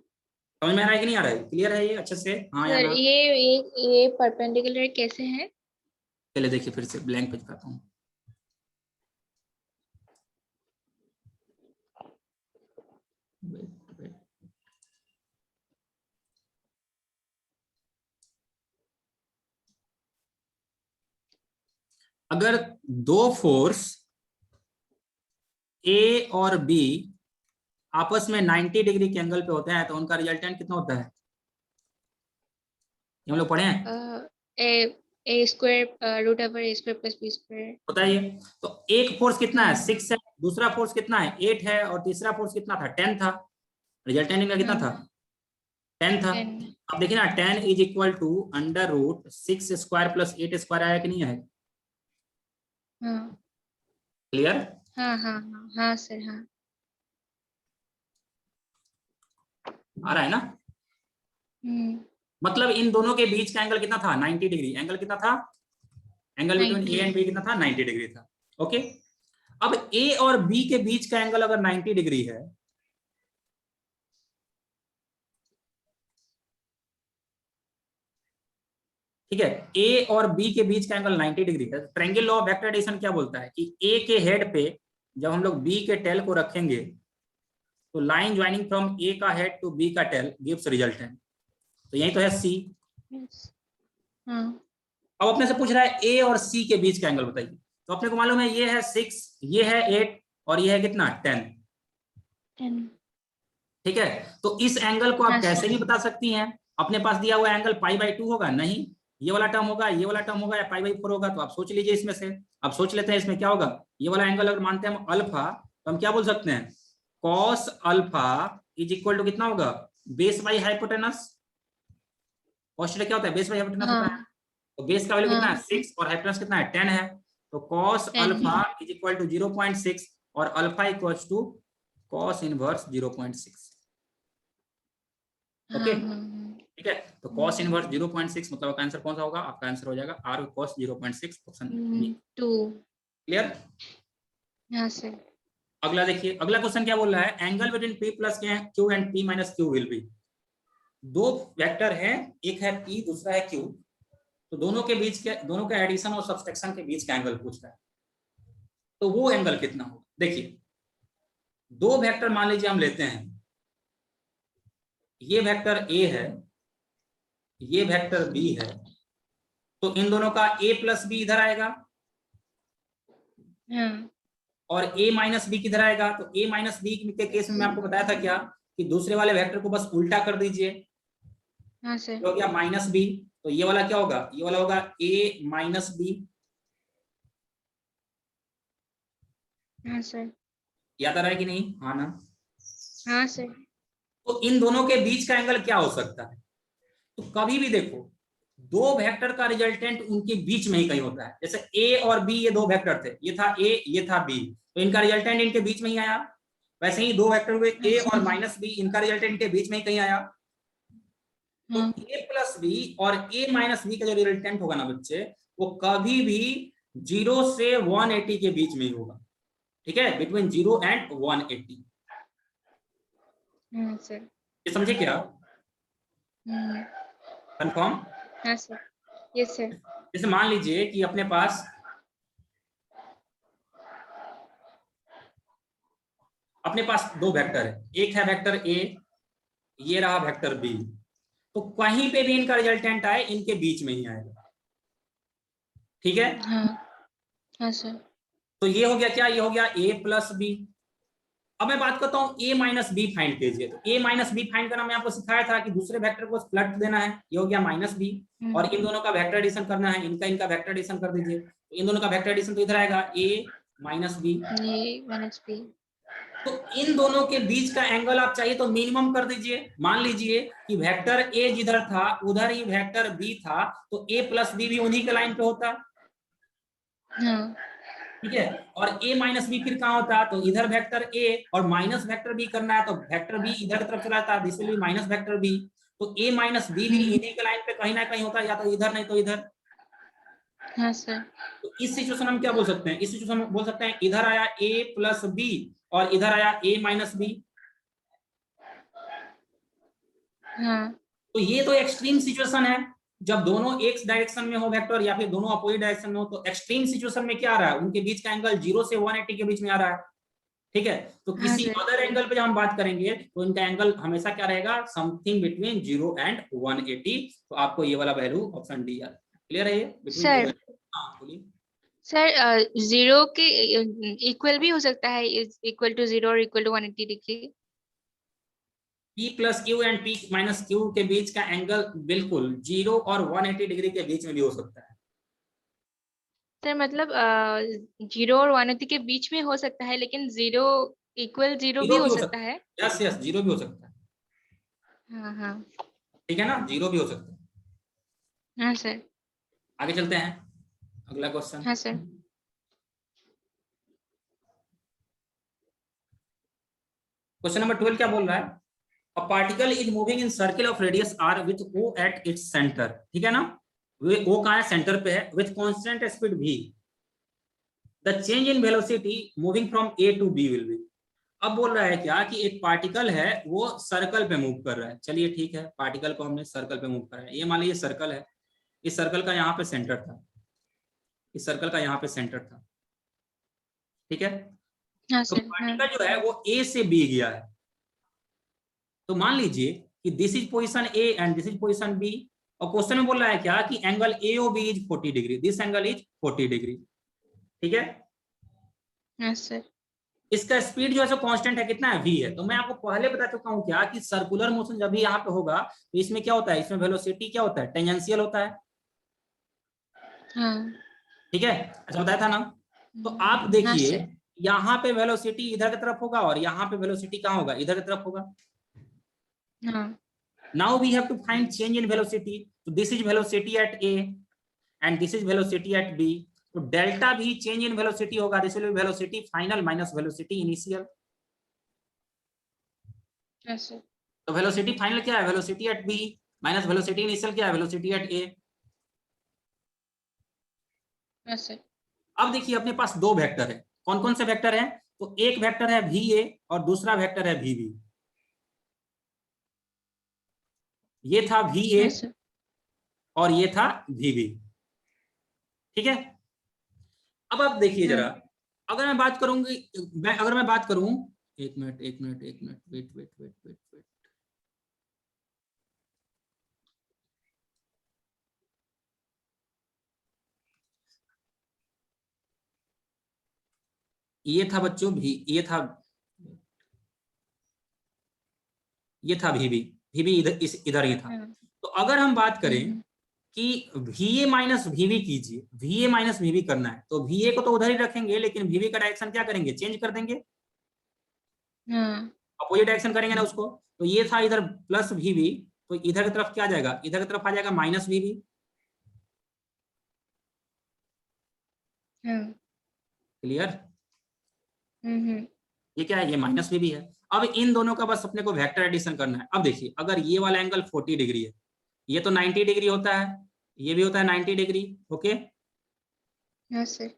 [SPEAKER 1] समझ में आ रहा है कि नहीं आ रहा है? क्लियर है ये अच्छे से? हाँ या
[SPEAKER 2] सर,
[SPEAKER 1] ना?
[SPEAKER 2] ये परपेंडिकुलर कैसे है?
[SPEAKER 1] चलिए देखिए फिर से ब्लैंक पेज दिखाता हूँ। अगर दो फोर्स ए और बी आपस में 90 डिग्री के एंगल पे होते हैं तो उनका रिजल्टेंट कितना होता है? ये हम लोग पढ़े हैं,
[SPEAKER 2] ए स्क्वायर रूट ओवर ए स्क्वायर प्लस बी स्क्वायर।
[SPEAKER 1] बताइए। तो एक फोर्स कितना है? 6 है, दूसरा फोर्स कितना है? 8 है, और तीसरा फोर्स कितना था? 10 था। रिजल्टेंट इनका कितना था? 10 था।
[SPEAKER 2] 10।
[SPEAKER 1] अब देखिए ना, 10 is equal to under root 6 square plus 8 square, आया कि नहीं आया?
[SPEAKER 2] हाँ
[SPEAKER 1] क्लियर?
[SPEAKER 2] हाँ हाँ हाँ हाँ सर हाँ।
[SPEAKER 1] आ रहा है ना? मतलब इन दोनों के बीच का एंगल कितना था? 90 डिग्री। एंगल कितना था? Angle between A and B कितना था? 90 डिग्री था। ओके। अब ए और बी के बीच का एंगल अगर 90 डिग्री है, ठीक है, ए और बी के बीच का एंगल 90 डिग्री है, triangle law of vector addition क्या बोलता है कि ए के हेड पे जब हम लोग बी के टेल को रखेंगे तो लाइन ज्वाइनिंग फ्रॉम ए का हेड टू बी का टेल गिव्स रिजल्टेंट। तो यही तो है सी।
[SPEAKER 2] हाँ
[SPEAKER 1] अब अपने से पूछ रहा है ए और सी के बीच का एंगल बताइए। तो अपने को मालूम है ये है 6, ये है 8 और ये है कितना? 10।
[SPEAKER 2] 10।
[SPEAKER 1] ठीक है, तो इस एंगल को आप
[SPEAKER 2] हाँ
[SPEAKER 1] कैसे
[SPEAKER 2] सर।
[SPEAKER 1] भी बता सकती हैं। अपने पास दिया हुआ एंगल π/2 होगा, नहीं ये वाला टर्म होगा, ये वाला टर्म होगा, या π/4 होगा। तो आप सोच लीजिए इसमें से। अब सोच लेते हैं इसमें क्या होगा। ये वाला एंगल अगर मानते हैं हम अल्फा, तो हम क्या बोल सकते हैं? Cos alpha is equal to कितना होगा? Base by hypotenuse. Cos theta क्या होता है? बेस बाई हाइपोटेनस होता है।
[SPEAKER 2] हाँ
[SPEAKER 1] तो बेस का वैल्यू कितना है?
[SPEAKER 2] हाँ
[SPEAKER 1] 6 और हाइपोटेनस कितना है? 10 है। तो cos
[SPEAKER 2] 10
[SPEAKER 1] alpha is equal to 0.6 और alpha equals to cos inverse 0.6। Okay, ठीक है। तो कॉस इनवर्स 0.6 मतलब आपका आंसर कौन सा होगा? आपका आंसर हो जाएगा R cos 0.6, option B.
[SPEAKER 2] 2।
[SPEAKER 1] Clear?
[SPEAKER 2] हाँ सर।
[SPEAKER 1] अगला देखिए, अगला क्वेश्चन क्या बोल रहा है? Angle between P plus Q and P minus Q will be. दो वेक्टर है, एक है पी दूसरा है क्यू, तो दोनों के बीच के, दोनों के एडिशन और सब्सट्रैक्शन के बीच का एंगल पूछ रहा है। तो वो एंगल कितना होगा? देखिए, दो वेक्टर मान लीजिए हम लेते हैं, ये वेक्टर ए है, ये वेक्टर बी है। तो इन दोनों का a प्लस बी इधर आएगा
[SPEAKER 2] हाँ
[SPEAKER 1] और a माइनस बी किधर आएगा। तो a माइनस बी के केस में मैं आपको बताया था क्या कि दूसरे वाले वेक्टर को बस उल्टा कर दीजिए,
[SPEAKER 2] हाँ सर।
[SPEAKER 1] हो गया माइनस बी। तो ये वाला क्या होगा? ये वाला होगा a माइनस बी।
[SPEAKER 2] हाँ सर।
[SPEAKER 1] याद आ रहा है कि नहीं? हाँ ना?
[SPEAKER 2] हाँ सर।
[SPEAKER 1] तो इन दोनों के बीच का एंगल क्या हो सकता है? तो कभी भी देखो, दो वेक्टर का रिजल्टेंट उनके बीच में ही कहीं होता है। जैसे a और b, ये दो वेक्टर थे, ये था a ये था b, तो इनका रिजल्टेंट इनके बीच में ही आया। वैसे ही दो वेक्टर हुए a और माइनस b, इनका रिजल्टेंट इनके बीच में ही कहीं आया। तो a प्लस बी और a माइनस बी का जो रिजल्टेंट होगा ना बच्चे, वो कभी भी 0 से 180 के बीच में ही होगा। ठीक है, बिटवीन 0 एंड 180।
[SPEAKER 2] हाँ सर।
[SPEAKER 1] ये समझे क्या? कंफर्म?
[SPEAKER 2] हाँ सर। Yes sir.
[SPEAKER 1] जैसे मान लीजिए कि अपने पास दो वेक्टर है, एक है वेक्टर ए, ये रहा वेक्टर बी। तो कहीं पे भी इनका रिजल्टेंट आए, इनके बीच में ही आएगा। ठीक है,
[SPEAKER 2] हाँ हाँ सर।
[SPEAKER 1] तो ये हो गया क्या? ये हो गया a प्लस बी। अब मैं बात करता हूँ a माइनस बी फाइंड कीजिए। तो a माइनस बी फाइंड करना मैं आपको सिखाया था कि दूसरे वेक्टर को प्लट देना है, ये हो गया माइनस बी, और इन दोनों का वेक्टर एडिशन करना है, इनका वेक्टर एडिशन कर दीजिए। तो इन दोनों का वेक्टर एडिशन तो इधर आएगा a माइनस बी।
[SPEAKER 2] ये माइनस बी।
[SPEAKER 1] तो इन दोनों के बीच का एंगल आप चाहिए तो मिनिमम कर दीजिए। मान लीजिए कि वेक्टर a जिधर था उधर ही वेक्टर b था, तो a प्लस बी भी उन्हीं के लाइन पे होता।
[SPEAKER 2] हाँ
[SPEAKER 1] ठीक है, और a माइनस बी फिर कहाँ होता? तो इधर वेक्टर a और माइनस वेक्टर b करना है, तो वेक्टर b इधर की तरफ चला जाता, this will B minus vector b। तो a माइनस बी भी इन्हीं के लाइन पे कहीं ना कहीं होता, या तो इधर नहीं तो इधर।
[SPEAKER 2] हाँ सर।
[SPEAKER 1] तो इस सिचुएशन में हम क्या बोल सकते हैं? इस सिचुएशन में बोल सकते हैं इधर आया a प्लस बी और इधर आया a माइनस बी।
[SPEAKER 2] हाँ
[SPEAKER 1] तो ये तो एक्सट्रीम सिचुएशन है, जब दोनों एक डायरेक्शन में हो वेक्टर, या फिर दोनों अपोजिट डायरेक्शन में हो। तो एक्सट्रीम सिचुएशन में क्या आ रहा है? उनके बीच का एंगल 0 से 180 के बीच में आ रहा है। ठीक है, तो
[SPEAKER 2] हाँ
[SPEAKER 1] किसी
[SPEAKER 2] सर।
[SPEAKER 1] अदर एंगल पे जब हम बात करेंगे तो इनका एंगल हमेशा क्या रहेगा? Something between 0 and 180। तो आपको ये वाला वैल्यू ऑप्शन डी याद। क्लियर है? ये बिटवीन 0
[SPEAKER 2] सर
[SPEAKER 1] एंड, हाँ बोलिए।
[SPEAKER 2] सर जीरो के इक्वल भी हो सकता है, इक्वल टू 0 और equal to 180 degree.
[SPEAKER 1] P plus Q and P minus Q के बीच का एंगल बिल्कुल 0 और 180 डिग्री के बीच में भी हो सकता है।
[SPEAKER 2] सर मतलब 0 और 180 के बीच में हो सकता है, लेकिन 0 इक्वल 0 भी
[SPEAKER 1] जीरो
[SPEAKER 2] हो
[SPEAKER 1] भी हो
[SPEAKER 2] सकता
[SPEAKER 1] सकता
[SPEAKER 2] है।
[SPEAKER 1] है, यस यस, जीरो भी हो सकता है।
[SPEAKER 2] हाँ हाँ।
[SPEAKER 1] ठीक है ना, जीरो भी हो सकता है।
[SPEAKER 2] हाँ सर।
[SPEAKER 1] आगे चलते हैं, अगला क्वेश्चन।
[SPEAKER 2] हाँ सर।
[SPEAKER 1] क्वेश्चन नंबर 12 क्या बोल रहा है? A particle is moving in circle of radius r with o at its centre. ठीक है ना, वो कहाँ है? सेंटर पे है, with constant speed v। The change in velocity moving from a to b will be. अब बोल रहा है क्या कि एक पार्टिकल है, वो सर्कल पे मूव कर रहा है। चलिए ठीक है, पार्टिकल को हमने सर्कल पे मूव करा है। ये मान लीजिए सर्कल है, इस सर्कल का यहाँ पे सेंटर था, इस सर्कल का यहाँ पे सेंटर था। ठीक है,
[SPEAKER 2] हाँ
[SPEAKER 1] तो
[SPEAKER 2] सर। हाँ।
[SPEAKER 1] पार्टिकल जो है वो ए से बी गया है। तो मान लीजिए कि this is position A and this is position B, और क्वेश्चन में बोल रहा है क्या कि angle A O B is 40 degree, this angle is 40 degree. ठीक है,
[SPEAKER 2] हाँ सर।
[SPEAKER 1] इसका स्पीड जो है सो कांस्टेंट है, कितना है? v है। तो मैं आपको पहले बता चुका हूं क्या कि सर्कुलर मोशन जब भी यहाँ पे होगा तो इसमें क्या होता है? इसमें वेलोसिटी क्या होता है? टेंजेंशियल होता है।
[SPEAKER 2] हाँ।
[SPEAKER 1] ठीक है, अच्छा बताया था ना। तो आप
[SPEAKER 2] हाँ
[SPEAKER 1] देखिए,
[SPEAKER 2] सर।
[SPEAKER 1] यहाँ पे वेलोसिटी इधर की तरफ होगा और यहाँ पे वेलोसिटी कहाँ होगा? इधर की तरफ होगा।
[SPEAKER 2] हाँ।
[SPEAKER 1] Now we have to find change in velocity. So this is velocity at A and this is velocity at B. तो डेल्टा भी चेंज इन वेलोसिटी होगा, this will be velocity final minus velocity initial.
[SPEAKER 2] हाँ sir.
[SPEAKER 1] तो velocity final क्या है? Velocity at B minus velocity initial क्या है? Velocity at A.
[SPEAKER 2] हाँ सर।
[SPEAKER 1] अब देखिए अपने पास दो वेक्टर है, कौन कौन से वेक्टर है? तो एक वेक्टर है वी ए और दूसरा वेक्टर है वी बी। ये था वी ए
[SPEAKER 2] हाँ सर।
[SPEAKER 1] और ये था वी बी। ठीक है, अब आप देखिए
[SPEAKER 2] हाँ।
[SPEAKER 1] जरा, अगर मैं बात करूंगी, अगर मैं बात करूं, एक मिनट एक मिनट एक minute, wait wait wait wait wait, ये था बच्चों भी, ये था भी इधर, इस इधर ही था।
[SPEAKER 2] हाँ।
[SPEAKER 1] तो अगर हम बात करें
[SPEAKER 2] हम्म।
[SPEAKER 1] कि वी ए माइनस वीबी कीजिए, वी ए माइनस वीबी करना है, तो वी ए को तो उधर ही रखेंगे लेकिन वीबी का डायरेक्शन क्या करेंगे? चेंज कर देंगे,
[SPEAKER 2] हाँ।
[SPEAKER 1] अपोजिट डायरेक्शन करेंगे ना उसको। तो ये था इधर प्लस वीबी, तो इधर की तरफ क्या आ जाएगा? इधर की तरफ आ जाएगा माइनस वीबी।
[SPEAKER 2] हाँ।
[SPEAKER 1] क्लियर?
[SPEAKER 2] हम्म।
[SPEAKER 1] ये क्या है? ये माइनस वीबी है। अब इन दोनों का बस अपने को वेक्टर एडिशन करना है। अब देखिए, अगर ये वाला एंगल 40 डिग्री है, ये तो 90 डिग्री होता है, ये भी होता है 90 डिग्री। ओके,
[SPEAKER 2] हाँ सर।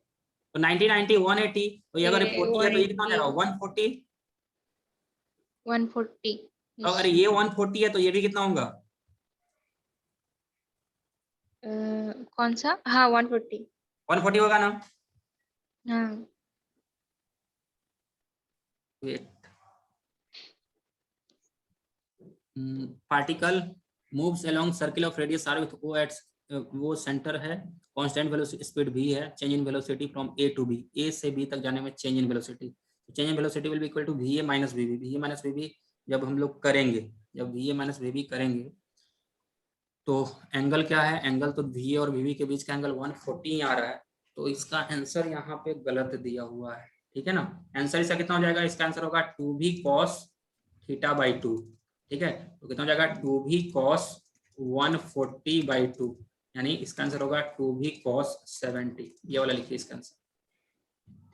[SPEAKER 1] तो 90 90 180, तो ये अगर
[SPEAKER 2] ये
[SPEAKER 1] 40 है तो ये कितना हो
[SPEAKER 2] 180,
[SPEAKER 1] जाएगा? 140।
[SPEAKER 2] 140।
[SPEAKER 1] अगर ये 140 है तो ये भी कितना होगा?
[SPEAKER 2] कौन सा? हाँ 140।
[SPEAKER 1] 140 होगा ना।
[SPEAKER 2] हाँ।
[SPEAKER 1] Particle moves along circle of radius R with O at, वो सेंटर है, कांस्टेंट वेलोसिटी स्पीड भी है, change in velocity from A to B, A से बी तक जाने में change in velocity, change in velocity will be equal to V A minus V B. V A minus V B जब हम लोग करेंगे, जब V A minus V B करेंगे तो एंगल क्या है? एंगल तो वी ए और वी बी के बीच का एंगल 140 आ रहा है। तो इसका आंसर यहाँ पे गलत दिया हुआ है। ठीक है ना, आंसर इसका कितना हो जाएगा? इसका आंसर होगा 2v cos थीटा बाई 2। ठीक है, तो कितना हो जाएगा? 2v cos 140 बाई 2, यानी इसका आंसर होगा 2v cos 70। ये वाला लिखिए इसका आंसर।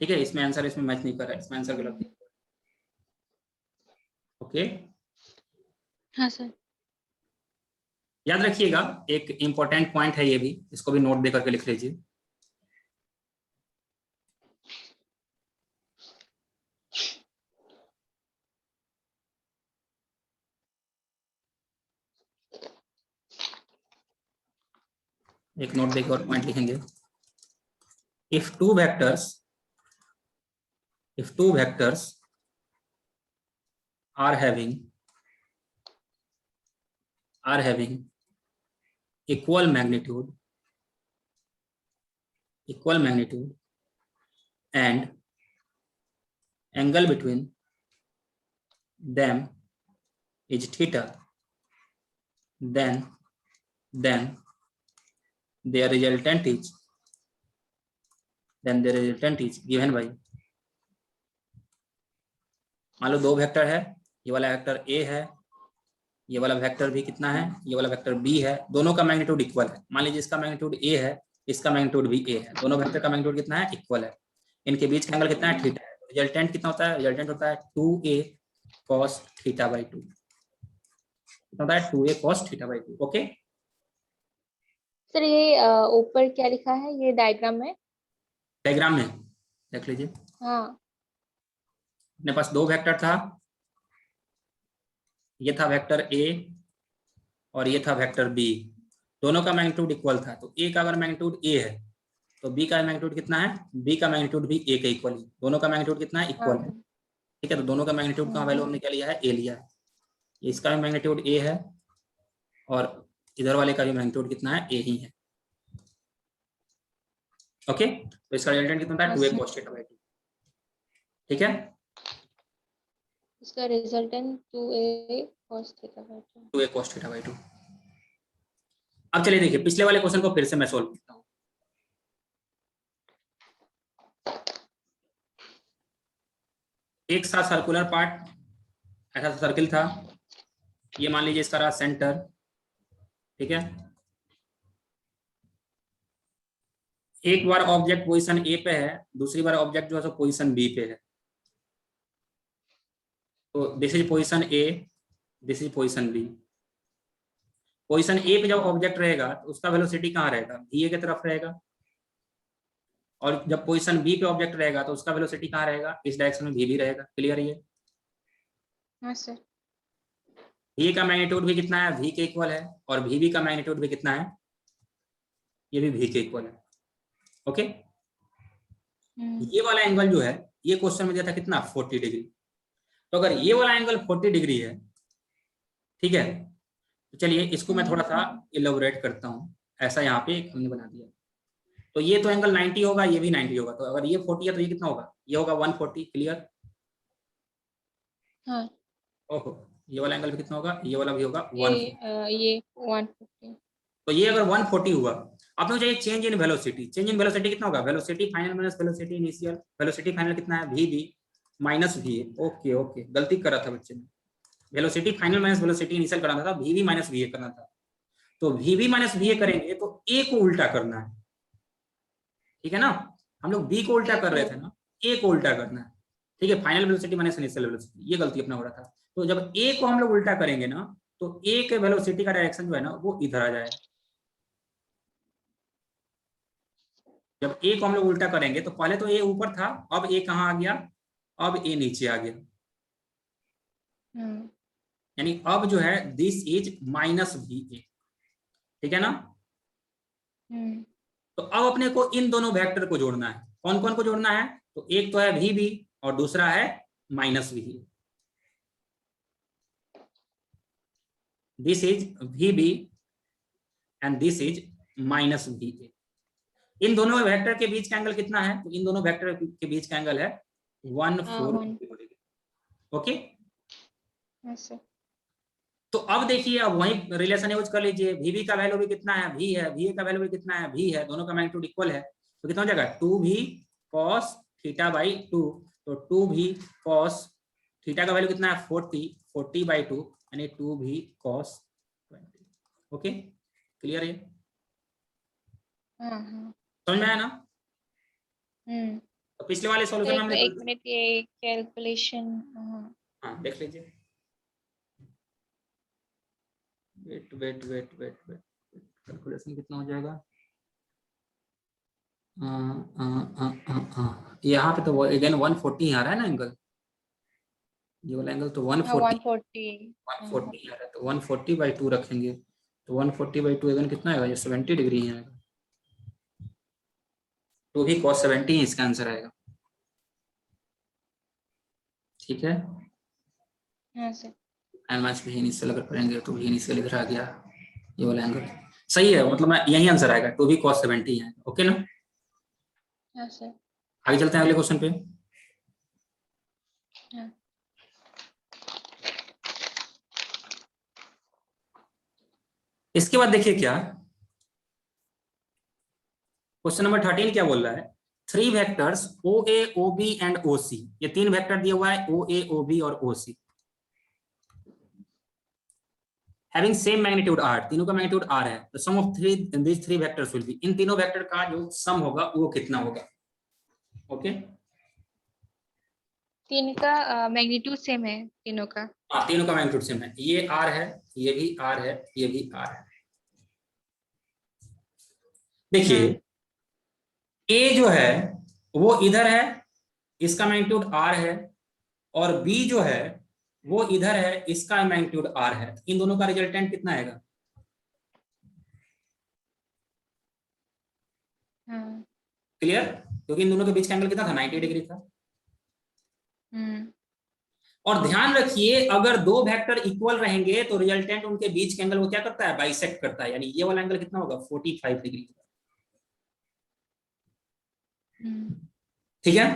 [SPEAKER 1] ठीक है, इसमें आंसर इसमें मैच नहीं कर रहा है, इसमें आंसर गलत है। ओके,
[SPEAKER 2] हाँ सर।
[SPEAKER 1] याद रखिएगा, एक इंपॉर्टेंट पॉइंट है ये भी, इसको भी नोट दे करके लिख लीजिए। एक नोट देकर और पॉइंट लिखेंगे। if two vectors if two vectors are having equal magnitude and angle between them is theta, then their resultant is given by, मान लो दो वेक्टर है, ये वाला वेक्टर ए है, ये वाला वेक्टर भी कितना है, ये वाला वेक्टर बी है, दोनों का मैग्नीट्यूड इक्वल है। मान लीजिए इसका मैग्नीट्यूड ए है, इसका मैग्नीट्यूड भी ए है, दोनों वेक्टर का मैग्नीट्यूड कितना है, इक्वल है। इनके बीच का एंगल कितना है, थीटा है। रिजल्टेंट कितना होता है, रिजल्टेंट होता है 2a cos θ/2, कितना होता है 2a cos θ/2। ओके
[SPEAKER 2] सर ये ऊपर क्या लिखा है ये डायग्राम में?
[SPEAKER 1] डायग्राम में देख लीजिए।
[SPEAKER 2] हाँ
[SPEAKER 1] अपने पास दो वेक्टर था, ये था वेक्टर a और ये था वेक्टर b, दोनों का मैग्नीट्यूड इक्वल था। तो a का अगर मैग्नीट्यूड a है तो b का मैग्नीट्यूड कितना है, b का मैग्नीट्यूड भी a के इक्वल है, दोनों का मैग्नीट्यूड कितना है, इक्वल है। ठीक है, तो दोनों का मैग्नीट्यूड का वैल्यू हमने क्या लिया है, a लिया है। इसका भी मैग्नीट्यूड a है और इधर वाले का भी मैग्नीट्यूड कितना है, a ही है। ओके, तो इसका रिजल्टेंट कितना था, 2a cos θ/2। ठीक है,
[SPEAKER 2] इसका resultant 2a cos θ/2।
[SPEAKER 1] 2a cos θ/2। अब चलिए देखिए पिछले वाले क्वेश्चन को फिर से मैं सोल्व करता हूँ। एक सा सर्कुलर पार्ट, ऐसा सर्किल था, ये मान लीजिए इसका रहा सेंटर। ठीक है, एक बार ऑब्जेक्ट पोजीशन ए पे है, दूसरी बार ऑब्जेक्ट जो है सो पोजीशन बी पे है। तो this is position A, this is position B. Position A पे जब ऑब्जेक्ट रहेगा तो उसका वेलोसिटी कहाँ रहेगा, va की तरफ रहेगा, और जब पोजीशन बी पे ऑब्जेक्ट रहेगा तो उसका वेलोसिटी कहाँ रहेगा, इस डायरेक्शन में भी रहेगा। क्लियर है ये?
[SPEAKER 2] हाँ सर।
[SPEAKER 1] a का मैग्नीट्यूड भी कितना है, v के इक्वल है, और vb का मैग्नीट्यूड भी कितना है, ये भी v के इक्वल है। ओके, ये वाला एंगल जो है, ये क्वेश्चन में दिया था कितना, 40 डिग्री। तो अगर ये वाला एंगल 40 डिग्री है, ठीक है, तो चलिए इसको मैं थोड़ा सा इलेबोरेट करता हूँ। ऐसा यहाँ पे हमने बना दिया, तो ये तो एंगल 90 होगा, ये भी 90 होगा। तो अगर ये 40 है तो ये कितना होगा, ये होगा 140। क्लियर?
[SPEAKER 2] हाँ।
[SPEAKER 1] ओहो, ये वाला एंगल भी कितना होगा, ये वाला भी होगा 140।
[SPEAKER 2] ये 140।
[SPEAKER 1] तो ये अगर 140 हुआ, आप लोग चाहिए change in velocity. Change in velocity कितना होगा, velocity final minus velocity initial. Velocity final कितना है, vb minus va। Okay okay, गलती कर रहा था बच्चे ने, velocity final minus velocity initial कराना था, vb माइनस va करना था। तो vb माइनस va करेंगे तो a को उल्टा करना है। ठीक है ना, हम लोग b को उल्टा कर रहे थे ना, a को उल्टा करना है। ठीक है, final velocity minus initial velocity, ये गलती अपना हो रहा था। तो जब a को हम लोग उल्टा करेंगे ना, तो a के वेलोसिटी का डायरेक्शन जो है ना वो इधर आ जाएगा। जब a को हम लोग उल्टा करेंगे तो पहले तो a ऊपर था, अब a कहाँ आ गया, अब a नीचे आ गया। यानी अब जो है दिस इज माइनस va। ठीक है ना? तो अब अपने को इन दोनों वेक्टर को जोड़ना है। कौन कौन को जोड़ना है, तो एक तो है vb और दूसरा है minus va। This is vb and this is minus va। इन दोनों वेक्टर के बीच का एंगल कितना है, तो इन दोनों वेक्टर के बीच का एंगल है 140। ओके, तो अब देखिए, अब वही रिलेशन यूज कर लीजिए। vb का वैल्यू भी कितना है, v है, va का वैल्यू भी कितना है, v है, दोनों का मैग्नीट्यूड इक्वल है। तो कितना हो जाएगा, 2v cos θ/2। तो 2v cos थीटा का वैल्यू कितना है, 40/2 यानी 2v cos 20। ओके, क्लियर है? समझ में आया ना? तो पिछले वाले सॉल्यूशन में हमने,
[SPEAKER 2] एक मिनट ये कैलकुलेशन,
[SPEAKER 1] हाँ देख लीजिए। वेट कैलकुलेशन कितना हो जाएगा, यहाँ पे तो अगेन 140 आ रहा है ना एंगल, ये वाला एंगल तो 140 आ रहा है। तो 140/2 रखेंगे, तो 140/2 अगेन कितना आएगा, ये 70 डिग्री है। तो भी cos 70 इसका आंसर आएगा। ठीक है,
[SPEAKER 2] हाँ सर।
[SPEAKER 1] एनमाइनस भी इनिशियल अगर करेंगे तो भी इनिशियल इधर आ गया, ये वाला एंगल सही है, मतलब यही आंसर आएगा, 2v cos 70 है। ओके ना?
[SPEAKER 2] हाँ सर।
[SPEAKER 1] आगे चलते हैं अगले क्वेश्चन पे।
[SPEAKER 2] हाँ।
[SPEAKER 1] इसके बाद देखिए क्या क्वेश्चन नंबर 13 क्या बोल रहा है, 3 vectors O A O B and O C, ये 3 वेक्टर दिया हुआ है ओ ए ओ बी और O C, having same magnitude r, तीनों का मैग्नीट्यूड r है, तो sum of these three vectors will be, इन तीनों वेक्टर का जो सम होगा वो कितना होगा। ओके
[SPEAKER 2] तीन का मैग्नीट्यूड सेम है तीनों का।
[SPEAKER 1] हाँ, तीनों का मैग्नीट्यूड सेम है, ये r है, ये भी r है, ये भी r है। देखिए
[SPEAKER 2] हाँ।
[SPEAKER 1] a जो है वो इधर है, इसका मैग्नीट्यूड r है, और b जो है वो इधर है, इसका मैग्नीट्यूड r है, इन दोनों का रिजल्टेंट कितना आएगा।
[SPEAKER 2] हाँ।
[SPEAKER 1] क्लियर, क्योंकि इन दोनों के बीच का एंगल कितना था, 90 डिग्री था। और ध्यान रखिए अगर दो वेक्टर इक्वल रहेंगे तो रिजल्टेंट उनके बीच के एंगल को क्या करता है, बाइसेक्ट करता है, यानी ये वाला एंगल कितना होगा, 45 डिग्री होगा। ठीक है,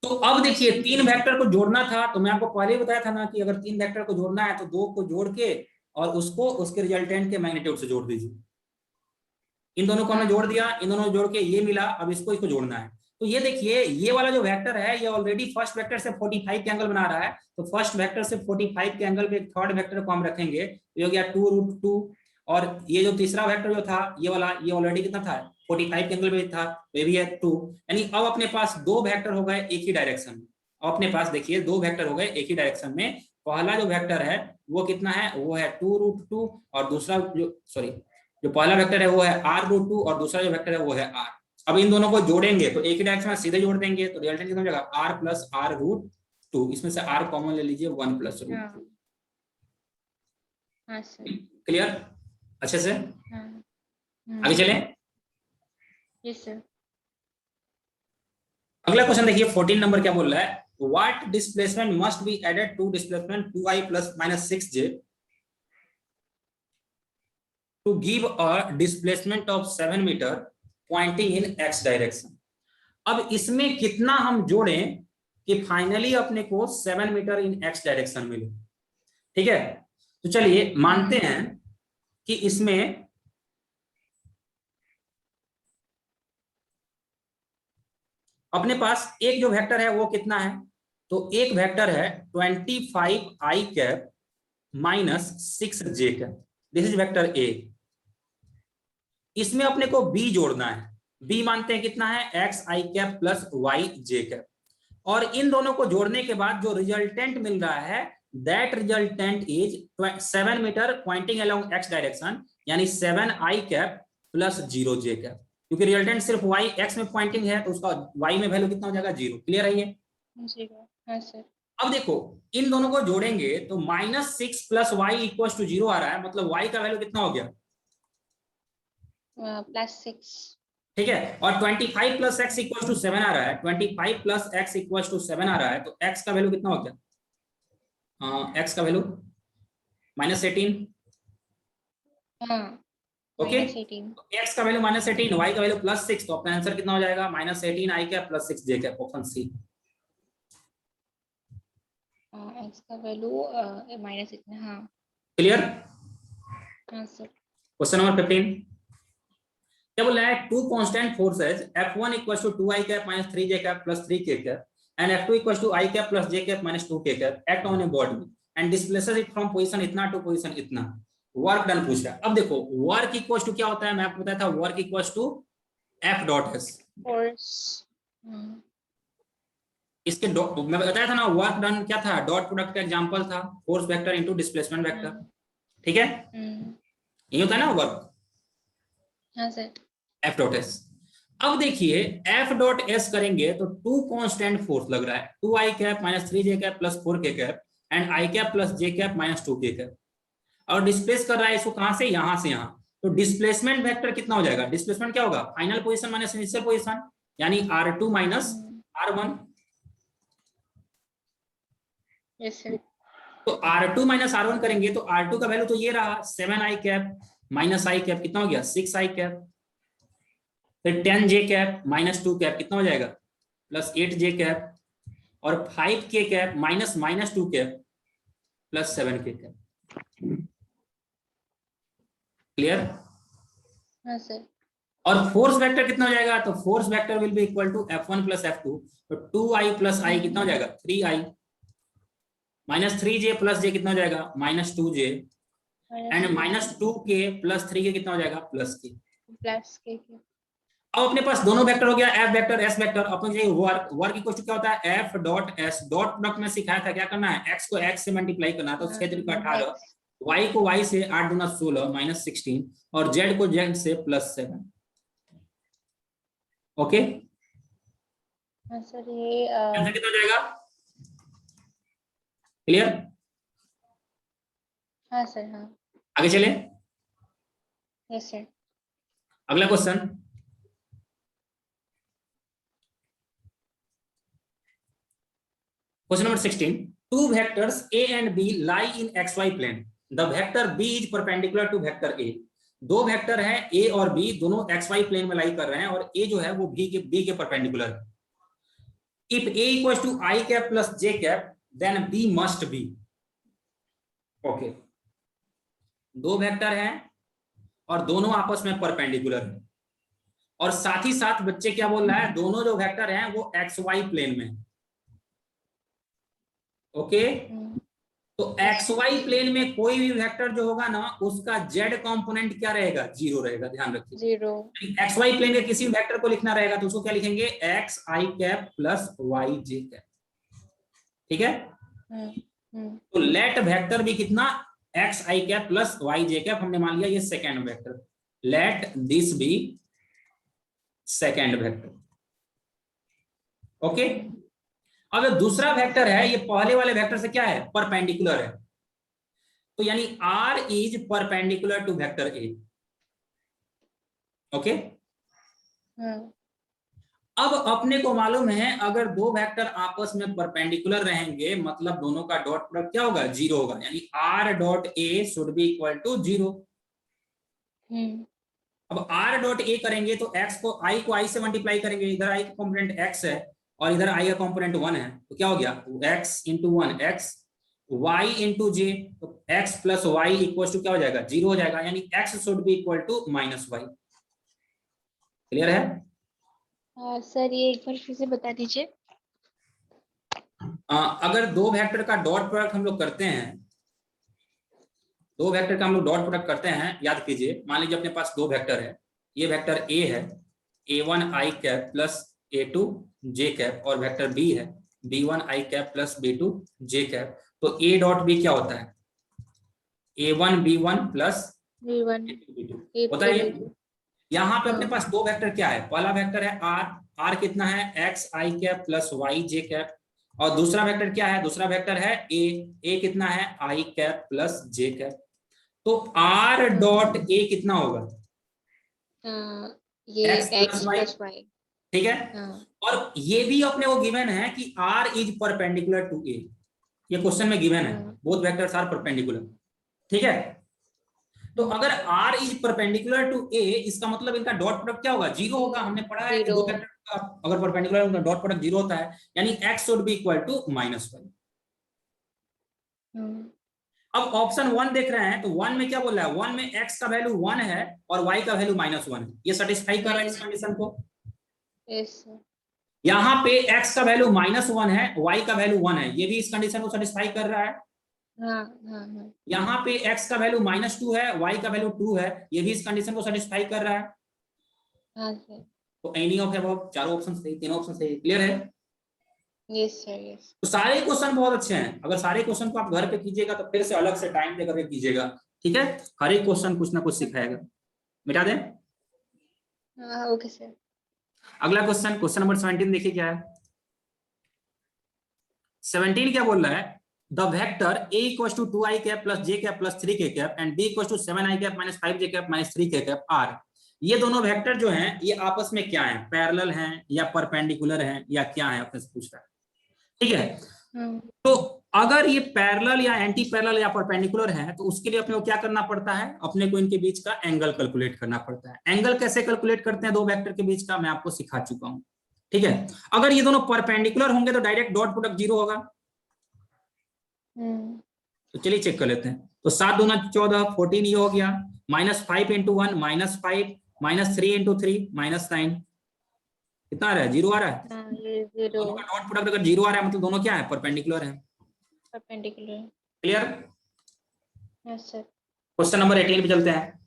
[SPEAKER 1] तो अब देखिए 3 वेक्टर को जोड़ना था, तो मैं आपको पहले ही बताया था ना कि अगर 3 वेक्टर को जोड़ना है तो 2 को जोड़ के और उसको उसके रिजल्टेंट के मैग्नीट्यूड से जोड़ दीजिए। इन दोनों को हमने जोड़ दिया, इन दोनों को जोड़ के ये मिला, अब इसको जोड़ना है। तो ये देखिए ये वाला जो वेक्टर है ये ऑलरेडी फर्स्ट वेक्टर से 45 के एंगल बना रहा है, तो फर्स्ट वेक्टर से 45 के एंगल पे एक थर्ड वेक्टर को हम रखेंगे, तो ये हो गया 2√2, और ये जो तीसरा वेक्टर जो था ये वाला, ये ऑलरेडी कितना था, 45 के एंगल पे था, तो ये भी है 2, यानी अब अपने पास 2 वेक्टर हो गए एक ही डायरेक्शन में। अब अपने पास देखिए 2 वेक्टर हो गए एक ही डायरेक्शन में, पहला जो वेक्टर है वो कितना है, वो है 2√2, और दूसरा जो पहला वेक्टर है वो है r√2, और दूसरा जो वेक्टर है वो है r। अब इन दोनों को जोड़ेंगे तो एक ही डायरेक्शन में सीधे जोड़ देंगे, तो रिजल्टेंट कितना हो जाएगा, r प्लस r√2, इसमें से r कॉमन ले लीजिए, 1 प्लस √2।
[SPEAKER 2] हाँ सर।
[SPEAKER 1] क्लियर, अच्छे से
[SPEAKER 2] हाँ।
[SPEAKER 1] आगे चलें।
[SPEAKER 2] Yes sir.
[SPEAKER 1] अगला क्वेश्चन देखिए 14 नंबर क्या बोल रहा है, what displacement must be added to displacement 2i plus -6j to give a displacement of 7 meter pointing in x direction। अब इसमें कितना हम जोड़ें कि फाइनली अपने को 7 मीटर इन x डायरेक्शन मिले। ठीक है, तो चलिए मानते हैं कि इसमें अपने पास एक जो वेक्टर है वो कितना है, तो एक वेक्टर है 25i cap minus 6j cap, this is vector ए। इसमें अपने को b जोड़ना है, b मानते हैं कितना है, एक्स आई कैप प्लस वाई जे कैप, और इन दोनों को जोड़ने के बाद जो रिजल्टेंट मिल रहा है that resultant is 7 metre pointing along X direction, यानी 7i cap plus 0j cap, क्योंकि रिजल्टेंट सिर्फ y x में पॉइंटिंग है तो उसका y में वैल्यू कितना हो जाएगा, 0। क्लियर है ये।
[SPEAKER 2] हाँ सर।
[SPEAKER 1] अब देखो इन दोनों को जोड़ेंगे तो -6 प्लस वाई इक्वल टू 0 आ रहा है, मतलब y का वैल्यू कितना हो गया,
[SPEAKER 2] +6।
[SPEAKER 1] ठीक है, और 25 प्लस एक्स इक्वल टू 7 आ रहा है, 25 प्लस एक्स इक्वल टू 7 आ रहा है, तो x का वैल्यू कितना हो गया, x का वैल्यू -18।
[SPEAKER 2] हाँ
[SPEAKER 1] ओके,
[SPEAKER 2] -18।
[SPEAKER 1] x का वैल्यू -18, y का वैल्यू +6, तो अपना आंसर कितना हो जाएगा, -18 i cap plus 6 j cap, option C.
[SPEAKER 2] x का वैल्यू माइनस इतना। हाँ
[SPEAKER 1] क्लियर।
[SPEAKER 2] हाँ सर।
[SPEAKER 1] क्वेश्चन नंबर 15 क्या बोल रहा है, two constant forces F1 equals to 2i cap minus 3j cap plus 3k cap and F2 equals to i cap plus j cap minus 2k cap act on a body and displaces it from position इतना to position इतना, work done पूछ रहा है। अब देखो work equals to क्या होता है, मैं आपको बताया था, work equals to F dot s,
[SPEAKER 2] force.
[SPEAKER 1] इसके मैं बताया था ना वर्क डन क्या था, डॉट प्रोडक्ट का एग्जांपल था, force vector into displacement vector. ठीक है, ये होता है ना वर्क।
[SPEAKER 2] हाँ सर।
[SPEAKER 1] F dot s। अब देखिए F डॉट s करेंगे तो टू कांस्टेंट फोर्स लग रहा है, 2i cap minus 3j cap plus 4k cap and i cap plus j cap minus 2k cap, और डिस्प्लेस कर रहा है इसको कहां से, यहां से यहां, तो डिस्प्लेसमेंट वेक्टर कितना हो जाएगा, डिस्प्लेसमेंट क्या होगा, final position minus initial position, यानी r2 minus r1।
[SPEAKER 2] Yes sir.
[SPEAKER 1] तो r2 माइनस r1 करेंगे तो r2 का वैल्यू तो ये रहा 7i cap minus i cap कितना हो गया, 6i कैप, फिर 10j कैप माइनस 2 कैप कितना हो जाएगा, प्लस 8j कैप और 5k cap minus minus 2 cap plus 7k cap. Clear?
[SPEAKER 2] हाँ सर।
[SPEAKER 1] और फोर्स वेक्टर कितना हो जाएगा? तो force vector will be equal to F1 plus F2, तो 2i प्लस i कितना हो जाएगा? 3i minus 3j plus j कितना हो जाएगा? Minus 2j and minus 2k plus 3k कितना हो जाएगा? Plus k।
[SPEAKER 2] प्लस के।
[SPEAKER 1] अब अपने पास दोनों वेक्टर हो गया, एफ वेक्टर एस वेक्टर। अपन ये वर्क इक्वल टू क्या होता है? F dot S. Dot product में सिखाया था क्या करना है? एक्स को एक्स से मल्टीप्लाई करना, तो 6 3 18, वाई को वाई से 8 दूना 16 माइनस 16 और जेड को जेड से प्लस 7। ओके,
[SPEAKER 2] हाँ सर। ये
[SPEAKER 1] आंसर कितना हो जाएगा? क्लियर?
[SPEAKER 2] हाँ सर। हाँ।
[SPEAKER 1] आगे चले,
[SPEAKER 2] यस सर।
[SPEAKER 1] अगला question. Question number 16. Two vectors A and B lie in xy plane. The vector B is perpendicular to vector A. दो वेक्टर है A और B, दोनों xy प्लेन में लाई कर रहे हैं और A जो है वो B के परपेंडिकुलर है। If A equals to I cap plus J cap, then B must be. Okay. दो वेक्टर हैं और दोनों आपस में परपेंडिकुलर है और साथ ही साथ बच्चे क्या बोल रहा है? दोनों जो वेक्टर हैं वो xy प्लेन में। ओके, तो XY प्लेन में कोई भी वेक्टर जो होगा ना उसका Z कंपोनेंट क्या रहेगा? 0 रहेगा। ध्यान रखिए,
[SPEAKER 2] 0।
[SPEAKER 1] XY प्लेन के किसी वेक्टर को लिखना रहेगा तो उसको क्या लिखेंगे? XI cap plus YJ cap. ठीक है, तो लेट वेक्टर भी कितना? XI cap plus YJ cap. हमने मान लिया ये second vector. Let this be second vector. Okay, अब दूसरा वेक्टर है, ये पहले वाले वेक्टर से क्या है? परपेंडिकुलर है, तो यानी R is perpendicular to vector A। Okay, अब अपने को मालूम है अगर दो वेक्टर आपस में परपेंडिकुलर रहेंगे मतलब दोनों का डॉट प्रोडक्ट क्या होगा? 0 होगा, यानी R dot A should B equal to 0। अब R डॉट A करेंगे तो x को I से मल्टीप्लाई करेंगे, इधर I का कंपोनेंट x है और इधर I का कंपोनेंट 1 है, तो क्या हो गया? x into 1 x, y into j, तो x plus y equal to क्या हो जाएगा? 0 हो जाएगा, यानी x should be equal to minus y. Clear है?
[SPEAKER 2] सर ये एक बार फिर से बता दीजिए।
[SPEAKER 1] अगर दो वेक्टर का डॉट प्रोडक्ट हम लोग करते हैं, दो वेक्टर का हम लोग डॉट प्रोडक्ट करते हैं, याद कीजिए, मान लीजिए अपने पास दो वेक्टर है, ये वेक्टर A है A1 I cap plus A2 J cap और वेक्टर B है B1 I cap plus B2 J cap, तो A डॉट B क्या होता है? A1 B1 plus
[SPEAKER 2] B1
[SPEAKER 1] B2 होता है। यहाँ पे अपने पास दो वेक्टर क्या है? पहला वेक्टर है R कितना है? X I cap plus Y J cap, और दूसरा वेक्टर क्या है? दूसरा वेक्टर है A कितना है? I cap plus J cap. तो R डॉट A कितना होगा?
[SPEAKER 2] ये
[SPEAKER 1] X प्लस Y। ठीक है, और ये भी अपने को गिवन है कि R is perpendicular to A। ये क्वेश्चन में गिवन है, बोथ वेक्टर्स आर परपेंडिकुलर। ठीक है, तो अगर R is perpendicular to A, इसका मतलब इनका डॉट प्रोडक्ट क्या होगा? 0 होगा। हमने पढ़ा है कि दो वेक्टर का अगर परपेंडिकुलर उनका डॉट प्रोडक्ट 0 होता है, यानी x should be equal to minus 1। अब ऑप्शन 1 देख रहे हैं तो 1 में क्या बोल रहा है? 1 में x का वैल्यू 1 है और y का वैल्यू -1 है। ये सेटिस्फाई कर रहा है इस कंडीशन को?
[SPEAKER 2] यस।
[SPEAKER 1] यहाँ पे x का वैल्यू -1 है, y का वैल्यू 1 है, ये भी इस कंडीशन को सेटिस्फाई कर रहा है।
[SPEAKER 2] हाँ।
[SPEAKER 1] यहाँ पे x का वैल्यू -2 है, y का वैल्यू 2 है, ये भी इस कंडीशन को सेटिस्फाई कर रहा है।
[SPEAKER 2] हाँ सर।
[SPEAKER 1] तो एनी ऑफ अबव, चारों ऑप्शन सही, तीनों ऑप्शन सही। क्लियर है?
[SPEAKER 2] Yes sir. यस।
[SPEAKER 1] तो सारे क्वेश्चन बहुत अच्छे हैं। अगर सारे क्वेश्चन को आप घर पे कीजिएगा तो फिर से अलग से टाइम दे करके कीजिएगा। ठीक है, हर एक क्वेश्चन कुछ ना कुछ सिखाएगा। मिटा दें?
[SPEAKER 2] Okay sir.
[SPEAKER 1] अगला क्वेश्चन, क्वेश्चन नंबर 17 देखिए क्या है। 17 क्या बोल रहा है? The vector A equals to 2i cap plus j cap plus 3k cap and B equals to 7i cap minus 5j cap minus 3k cap are. ये दोनों वेक्टर जो हैं ये आपस में क्या हैं? पैरेलल हैं या परपेंडिकुलर हैं या क्या है? आपसे पूछ रहा है। ठीक है, तो अगर ये पैरेलल या एंटी पैरेलल या परपेंडिकुलर है तो उसके लिए अपने को क्या करना पड़ता है? अपने को इनके बीच का एंगल कैलकुलेट करना पड़ता है। एंगल कैसे कैलकुलेट करते हैं दो वेक्टर के बीच का, मैं आपको सिखा चुका हूं। ठीक है। अगर ये दोनों परपेंडिकुलर होंगे तो डायरेक्ट डॉट प्रोडक्ट 0 होगा। तो चलिए चेक कर लेते हैं। तो 7 दूना 14, 14 ये हो गया, -5 × 1 -5, -3 × 3 -9, कितना आ रहा है? 0 आ रहा है।
[SPEAKER 2] ये 0
[SPEAKER 1] दोनों का डॉट प्रोडक्ट अगर 0 आ रहा है मतलब दोनों क्या है? परपेंडिकुलर है।
[SPEAKER 2] Perpendicular.
[SPEAKER 1] Clear?
[SPEAKER 2] Yes sir.
[SPEAKER 1] Question number 18 पे चलते हैं।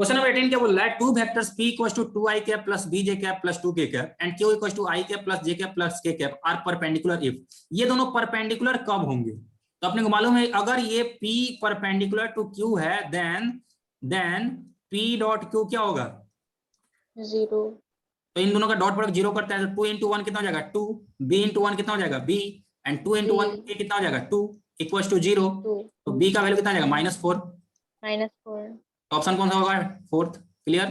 [SPEAKER 1] क्वेश्चन नंबर 18 क्या बोल रहा है? 2 vectors p = 2i cap plus bj cap plus 2k cap and q = i cap plus j cap plus k cap are perpendicular if. ये दोनों perpendicular कब होंगे? तो अपने को मालूम है अगर ये p परपेंडिकुलर टू q है देन p डॉट q क्या होगा?
[SPEAKER 2] 0।
[SPEAKER 1] तो इन दोनों का डॉट प्रोडक्ट 0 करता है तो 2 × 1 कितना हो जाएगा? 2, b × 1 कितना हो जाएगा? b, एंड 2 × 1
[SPEAKER 2] B
[SPEAKER 1] कितना हो जाएगा? 2 = 0।
[SPEAKER 2] 2
[SPEAKER 1] तो b का वैल्यू कितना आ जाएगा? -4।
[SPEAKER 2] -4।
[SPEAKER 1] तो ऑप्शन कौन सा होगा? 4th। क्लियर?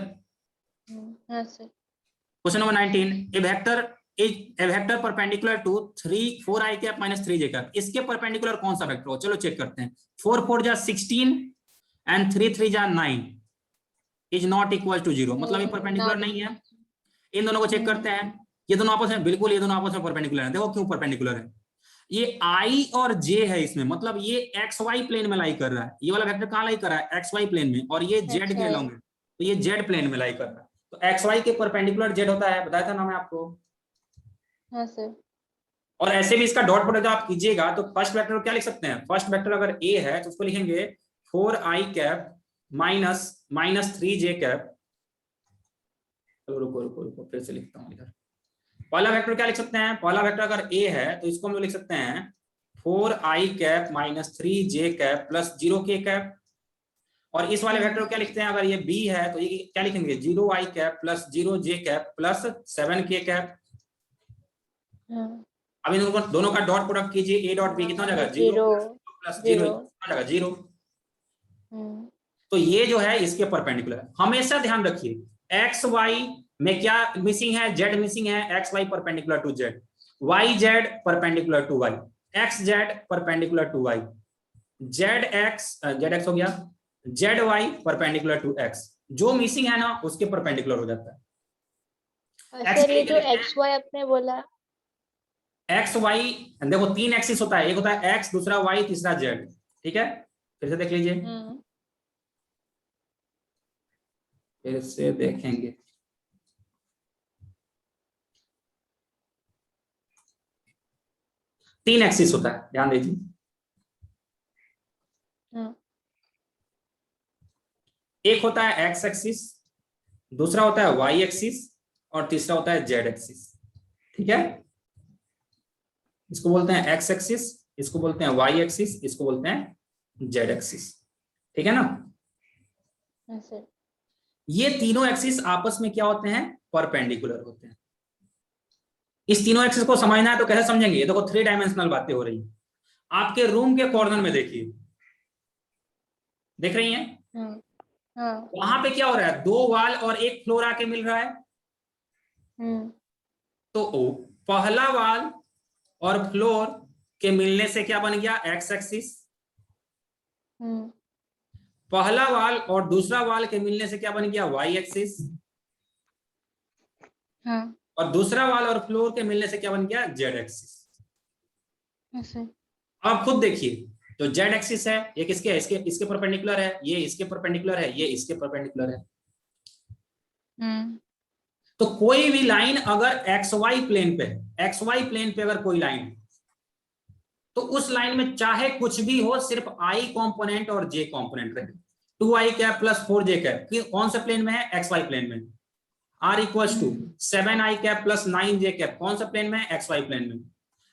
[SPEAKER 2] हाँ sir.
[SPEAKER 1] Question number 19, a vector perpendicular to 4i cap minus 3j cap, इसके परपेंडिकुलर कौन सा वेक्टर हो? चलो चेक करते हैं। 4 4 जा 16 एंड 3 3 जा 9 इज नॉट इक्वल टू 0, मतलब ये परपेंडिकुलर नहीं है। इन दोनों को चेक करते हैं। ये दोनों आपस में बिल्कुल, ये दोनों आपस में परपेंडिकुलर है। देखो क्यों परपेंडिकुलर है। ये i और j है इसमें, मतलब ये xy प्लेन में लाई कर रहा है। ये वाला वेक्टर कहाँ लाई कर रहा है? xy प्लेन में, और ये z के अलोंग है तो ये z प्लेन में लाई कर रहा है। तो xy के परपेंडिकुलर z होता है, बताया था ना मैं आपको।
[SPEAKER 2] हाँ सर।
[SPEAKER 1] और ऐसे भी इसका डॉट प्रोडक्ट आप कीजिएगा तो फर्स्ट वेक्टर क्या लिख सकते हैं? फर्स्ट वेक्टर अगर a है तो उसको लिखेंगे 4i cap minus 3j cap. रुको फिर से लिखता हूँ इधर। पहला वेक्टर क्या लिख सकते हैं? पहला वेक्टर अगर a है तो इसको हम लोग लिख सकते हैं 4i cap minus 3j cap plus 0k cap. और इस वाले वेक्टर को क्या लिखते हैं? अगर ये b है तो ये क्या लिखेंगे? 0i cap plus 0j cap plus 7k cap. अब इन दोनों का डॉट प्रोडक्ट कीजिए, a डॉट b कितना हो जाएगा? 0 प्लस 0 कितना हो जाएगा? 0। तो ये जो है इसके परपेंडिकुलर है। हमेशा ध्यान रखिए एक्स वाई में क्या मिसिंग है? जेड मिसिंग है। X y perpendicular to z, y z perpendicular to y, x z perpendicular to y, z x हो गया, z y perpendicular to x. जो मिसिंग है ना उसके परपेंडिकुलर हो जाता है।
[SPEAKER 2] सर ये जो एक्स वाई आपने बोला,
[SPEAKER 1] एक्स वाई देखो 3 एक्सिस होता है, एक होता है एक्स, दूसरा वाई, तीसरा जेड। ठीक है, फिर से देख लीजिए, फिर से देखेंगे। तीन एक्सिस होता है, ध्यान दीजिए। एक होता है एक्स एक्सिस, दूसरा होता है वाई एक्सिस, और तीसरा होता है जेड एक्सिस। ठीक है, इसको बोलते हैं एक्स एक्सिस, इसको बोलते हैं वाई एक्सिस, इसको बोलते हैं जेड एक्सिस। ठीक है ना? ये तीनों एक्सिस आपस में क्या होते हैं? परपेंडिकुलर होते हैं। इस तीनों एक्सिस को समझना है तो कैसे समझेंगे? ये देखो 3 डायमेंशनल बातें हो रही है। आपके रूम के कॉर्नर में देखिए, देख रही हैं? वहां पे क्या हो रहा है? 2 वॉल और 1 फ्लोर आके मिल रहा है। तो पहला वॉल और फ्लोर के मिलने से क्या बन गया? X axis. पहला वॉल और दूसरा वॉल के मिलने से क्या बन गया? Y axis. और दूसरा वॉल और फ्लोर के मिलने से क्या बन गया? Z axis. अब खुद देखिए, जो जेड एक्सिस है ये किसके है? इसके परपेंडिकुलर है, ये इसके परपेंडिकुलर है, ये इसके परपेंडिकुलर है। तो कोई भी लाइन अगर एक्स वाई प्लेन पे अगर कोई लाइन, तो उस लाइन में चाहे कुछ भी हो, सिर्फ आई कंपोनेंट और जे कंपोनेंट रहे। 2i cap plus 4j cap कौन से प्लेन में है? एक्स वाई प्लेन में। r equals to 7i cap plus 9j cap कौन सा प्लेन में है? एक्स वाई प्लेन में।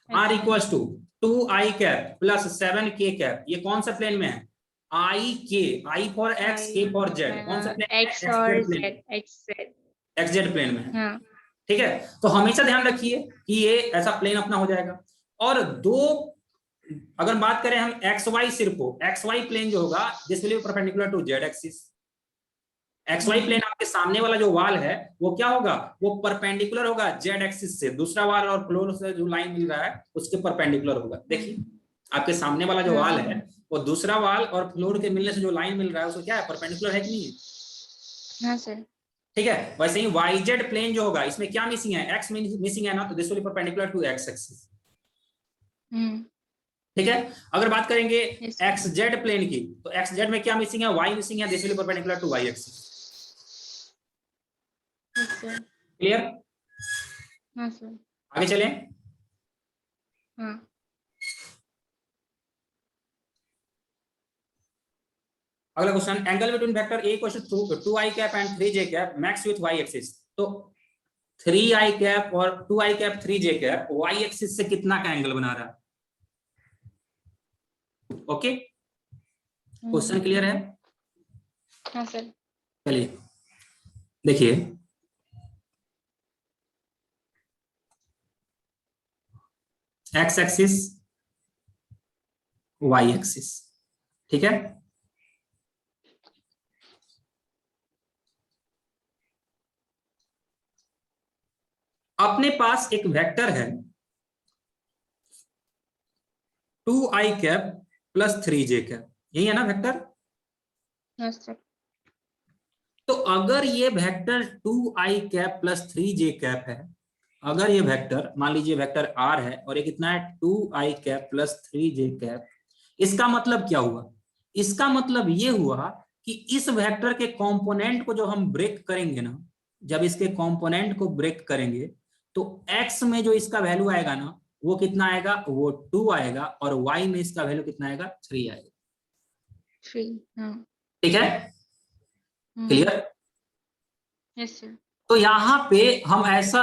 [SPEAKER 1] r equals to 2i cap plus 7k cap ये कौन सा प्लेन में है? I for x, k for z, कौन सा प्लेन?
[SPEAKER 2] एक्स और जेड, एक्स
[SPEAKER 1] जेड प्लेन में है। ठीक है, तो हमेशा ध्यान रखिए कि ये ऐसा प्लेन अपना हो जाएगा। और दो, अगर बात करें हम एक्स वाई सिर्फ को, एक्स वाई प्लेन जो होगा this will be perpendicular to z axis. X y plane आपके सामने वाला जो वाल है वो क्या होगा? वो परपेंडिकुलर होगा जेड एक्सिस से। दूसरा वाल और फ्लोर से जो लाइन मिल रहा है उसके परपेंडिकुलर होगा। देखिए आपके सामने वाला जो वाल है वो दूसरा वाल और फ्लोर के मिलने से जो लाइन मिल रहा है उसको क्या है? परपेंडिकुलर है कि नहीं है?
[SPEAKER 2] हाँ सर।
[SPEAKER 1] ठीक है। वैसे ही YZ प्लेन जो होगा इसमें क्या मिसिंग है, x मिसिंग है ना, तो this will be perpendicular to x axis. ठीक है। अगर बात करेंगे
[SPEAKER 2] Yes.
[SPEAKER 1] XZ प्लेन की, तो XZ में क्या मिसिंग है, y मिसिंग है, this will be perpendicular to y axis.
[SPEAKER 2] अच्छा।
[SPEAKER 1] क्लियर?
[SPEAKER 2] हाँ सर।
[SPEAKER 1] आगे चलें।
[SPEAKER 2] हाँ।
[SPEAKER 1] अगला question, angle between vector a equals to 2i cap and 3j cap makes with y axis. तो 3i कैप और 2i cap 3j cap y axis से कितना का एंगल बना रहा है? ओके, क्वेश्चन क्लियर है?
[SPEAKER 2] हाँ सर।
[SPEAKER 1] चलिए देखिए, x एक्सिस y एक्सिस, ठीक है। अपने पास एक वेक्टर है 2i cap plus 3j cap, यही है ना वेक्टर?
[SPEAKER 2] हाँ सर।
[SPEAKER 1] तो अगर ये vector 2i cap plus 3j cap है, अगर ये वेक्टर मान लीजिए वेक्टर r है और ये कितना है 2i cap plus 3j cap, इसका मतलब क्या हुआ? इसका मतलब ये हुआ कि इस वेक्टर के कंपोनेंट को जो हम ब्रेक करेंगे ना, जब इसके कंपोनेंट को ब्रेक करेंगे तो x में जो इसका वैल्यू आएगा ना वो कितना आएगा, वो 2 आएगा, और y में इसका वैल्यू कितना आएगा, 3 आएगा।
[SPEAKER 2] 3। हाँ।
[SPEAKER 1] ठीक है, क्लियर?
[SPEAKER 2] Yes sir.
[SPEAKER 1] तो यहाँ पे हम ऐसा,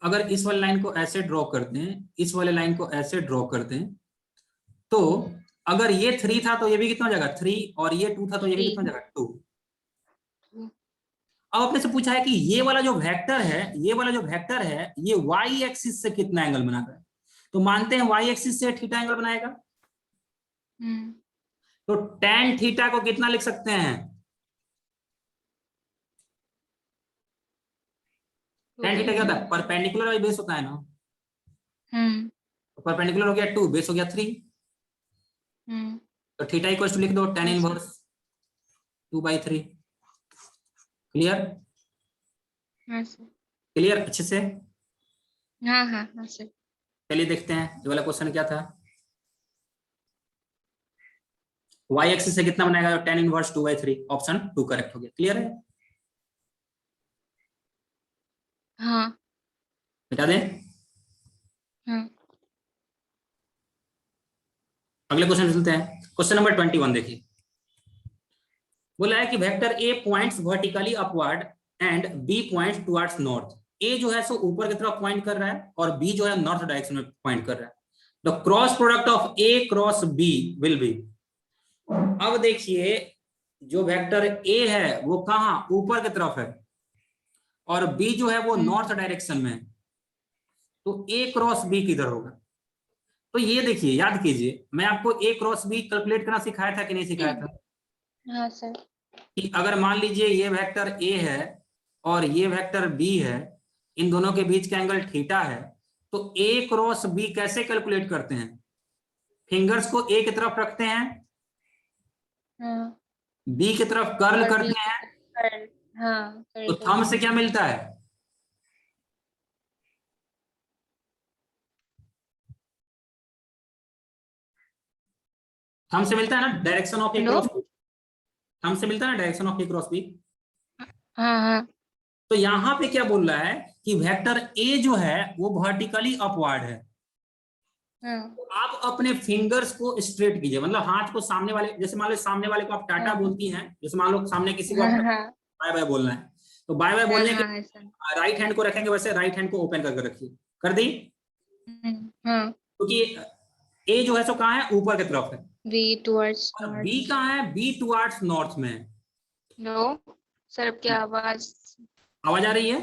[SPEAKER 1] अगर इस वाले लाइन को ऐसे ड्रॉ करते हैं, इस वाले लाइन को ऐसे ड्रॉ करते हैं, तो अगर ये 3 था तो ये भी कितना हो जाएगा 3, और ये 2 था तो ये भी कितना हो जाएगा 2। अब अपने से पूछा है कि ये वाला जो वेक्टर है, ये वाला जो वेक्टर है, ये y एक्सिस से कितना एंगल बना रहा है? तो मानते हैं y एक्सिस से थीटा एंगल बनाएगा। तो tan थीटा को कितना लिख सकते हैं? tan थीटा क्या होता है, परपेंडिकुलर बाई बेस होता है ना। तो परपेंडिकुलर हो गया 2, बेस हो गया 3, तो थीटा इक्वल टू लिख दो tan इनवर्स 2/3। क्लियर?
[SPEAKER 2] हाँ सर।
[SPEAKER 1] क्लियर अच्छे से?
[SPEAKER 2] हाँ हाँ हाँ सर।
[SPEAKER 1] चलिए देखते हैं ये वाला क्वेश्चन क्या था। y एक्सिस से कितना बनाएगा, tan इनवर्स 2/3, ऑप्शन 2 करेक्ट हो गया। क्लियर है?
[SPEAKER 2] हाँ।
[SPEAKER 1] मिटा दें।
[SPEAKER 2] हाँ।
[SPEAKER 1] अगले क्वेश्चन चलते हैं। क्वेश्चन नंबर 21 देखिए, बोला है कि vector A points vertically upward and B points towards north. A जो है सो ऊपर की तरफ पॉइंट कर रहा है और बी जो है नॉर्थ डायरेक्शन में पॉइंट कर रहा है। The cross product of a cross b will be. अब देखिए, जो वेक्टर ए है वो कहां, ऊपर की तरफ है, और बी जो है वो नॉर्थ डायरेक्शन में है, तो ए क्रॉस बी किधर होगा? तो ये देखिए, याद कीजिए, मैं आपको ए क्रॉस बी कैलकुलेट करना सिखाया था कि नहीं सिखाया था?
[SPEAKER 2] हाँ सर।
[SPEAKER 1] कि अगर मान लीजिए ये वेक्टर ए है और ये वेक्टर बी है, इन दोनों के बीच का एंगल थीटा है, तो ए क्रॉस बी कैसे कैलकुलेट करते हैं? फिंगर्स को ए की तरफ रखते हैं,
[SPEAKER 2] हाँ।
[SPEAKER 1] बी की तरफ कर्ल
[SPEAKER 2] और भी।
[SPEAKER 1] करते हैं,
[SPEAKER 2] हाँ
[SPEAKER 1] तो
[SPEAKER 2] कर
[SPEAKER 1] थंब से क्या मिलता है? थंब से मिलता है ना direction of a
[SPEAKER 2] hello.
[SPEAKER 1] Cross b, thumb से मिलता है ना direction of a cross b.
[SPEAKER 2] हाँ हाँ।
[SPEAKER 1] तो यहां पे क्या बोल रहा है कि वेक्टर ए जो है वो वर्टिकली अपवर्ड है।
[SPEAKER 2] हाँ
[SPEAKER 1] तो आप अपने फिंगर्स को स्ट्रेट कीजिए, मतलब हाथ को सामने वाले, जैसे मान लो सामने वाले को आप टाटा
[SPEAKER 2] हाँ
[SPEAKER 1] बोलती हैं, जैसे मान लो सामने किसी को
[SPEAKER 2] हाँ
[SPEAKER 1] आप
[SPEAKER 2] हाँ
[SPEAKER 1] बाय बाय बोलना है, तो बाय बाय
[SPEAKER 2] हाँ
[SPEAKER 1] बोलने के
[SPEAKER 2] हाँ ऐसा।
[SPEAKER 1] राइट हैंड को रखेंगे, वैसे राइट हैंड को ओपन करके रखिए। कर दी?
[SPEAKER 2] हाँ।
[SPEAKER 1] क्योंकि ए जो है सो कहाँ है, ऊपर की तरफ है,
[SPEAKER 2] बी टुवर्ड्स
[SPEAKER 1] और
[SPEAKER 2] नॉर्थ।
[SPEAKER 1] बी कहाँ है, बी टुवर्ड्स नॉर्थ में है।
[SPEAKER 2] हेलो सर, अब क्या आवाज?
[SPEAKER 1] आवाज आ रही है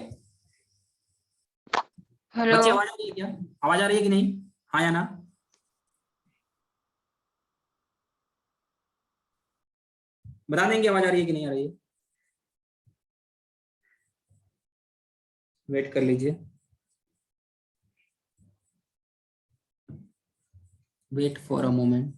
[SPEAKER 2] हेलो।
[SPEAKER 1] बच्चे? आवाज आ रही है क्या? आवाज आ रही है कि नहीं, हाँ या ना? बता देंगे आवाज आ रही है कि नहीं आ रही है। वेट कर लीजिए, वेट फॉर अ मोमेंट।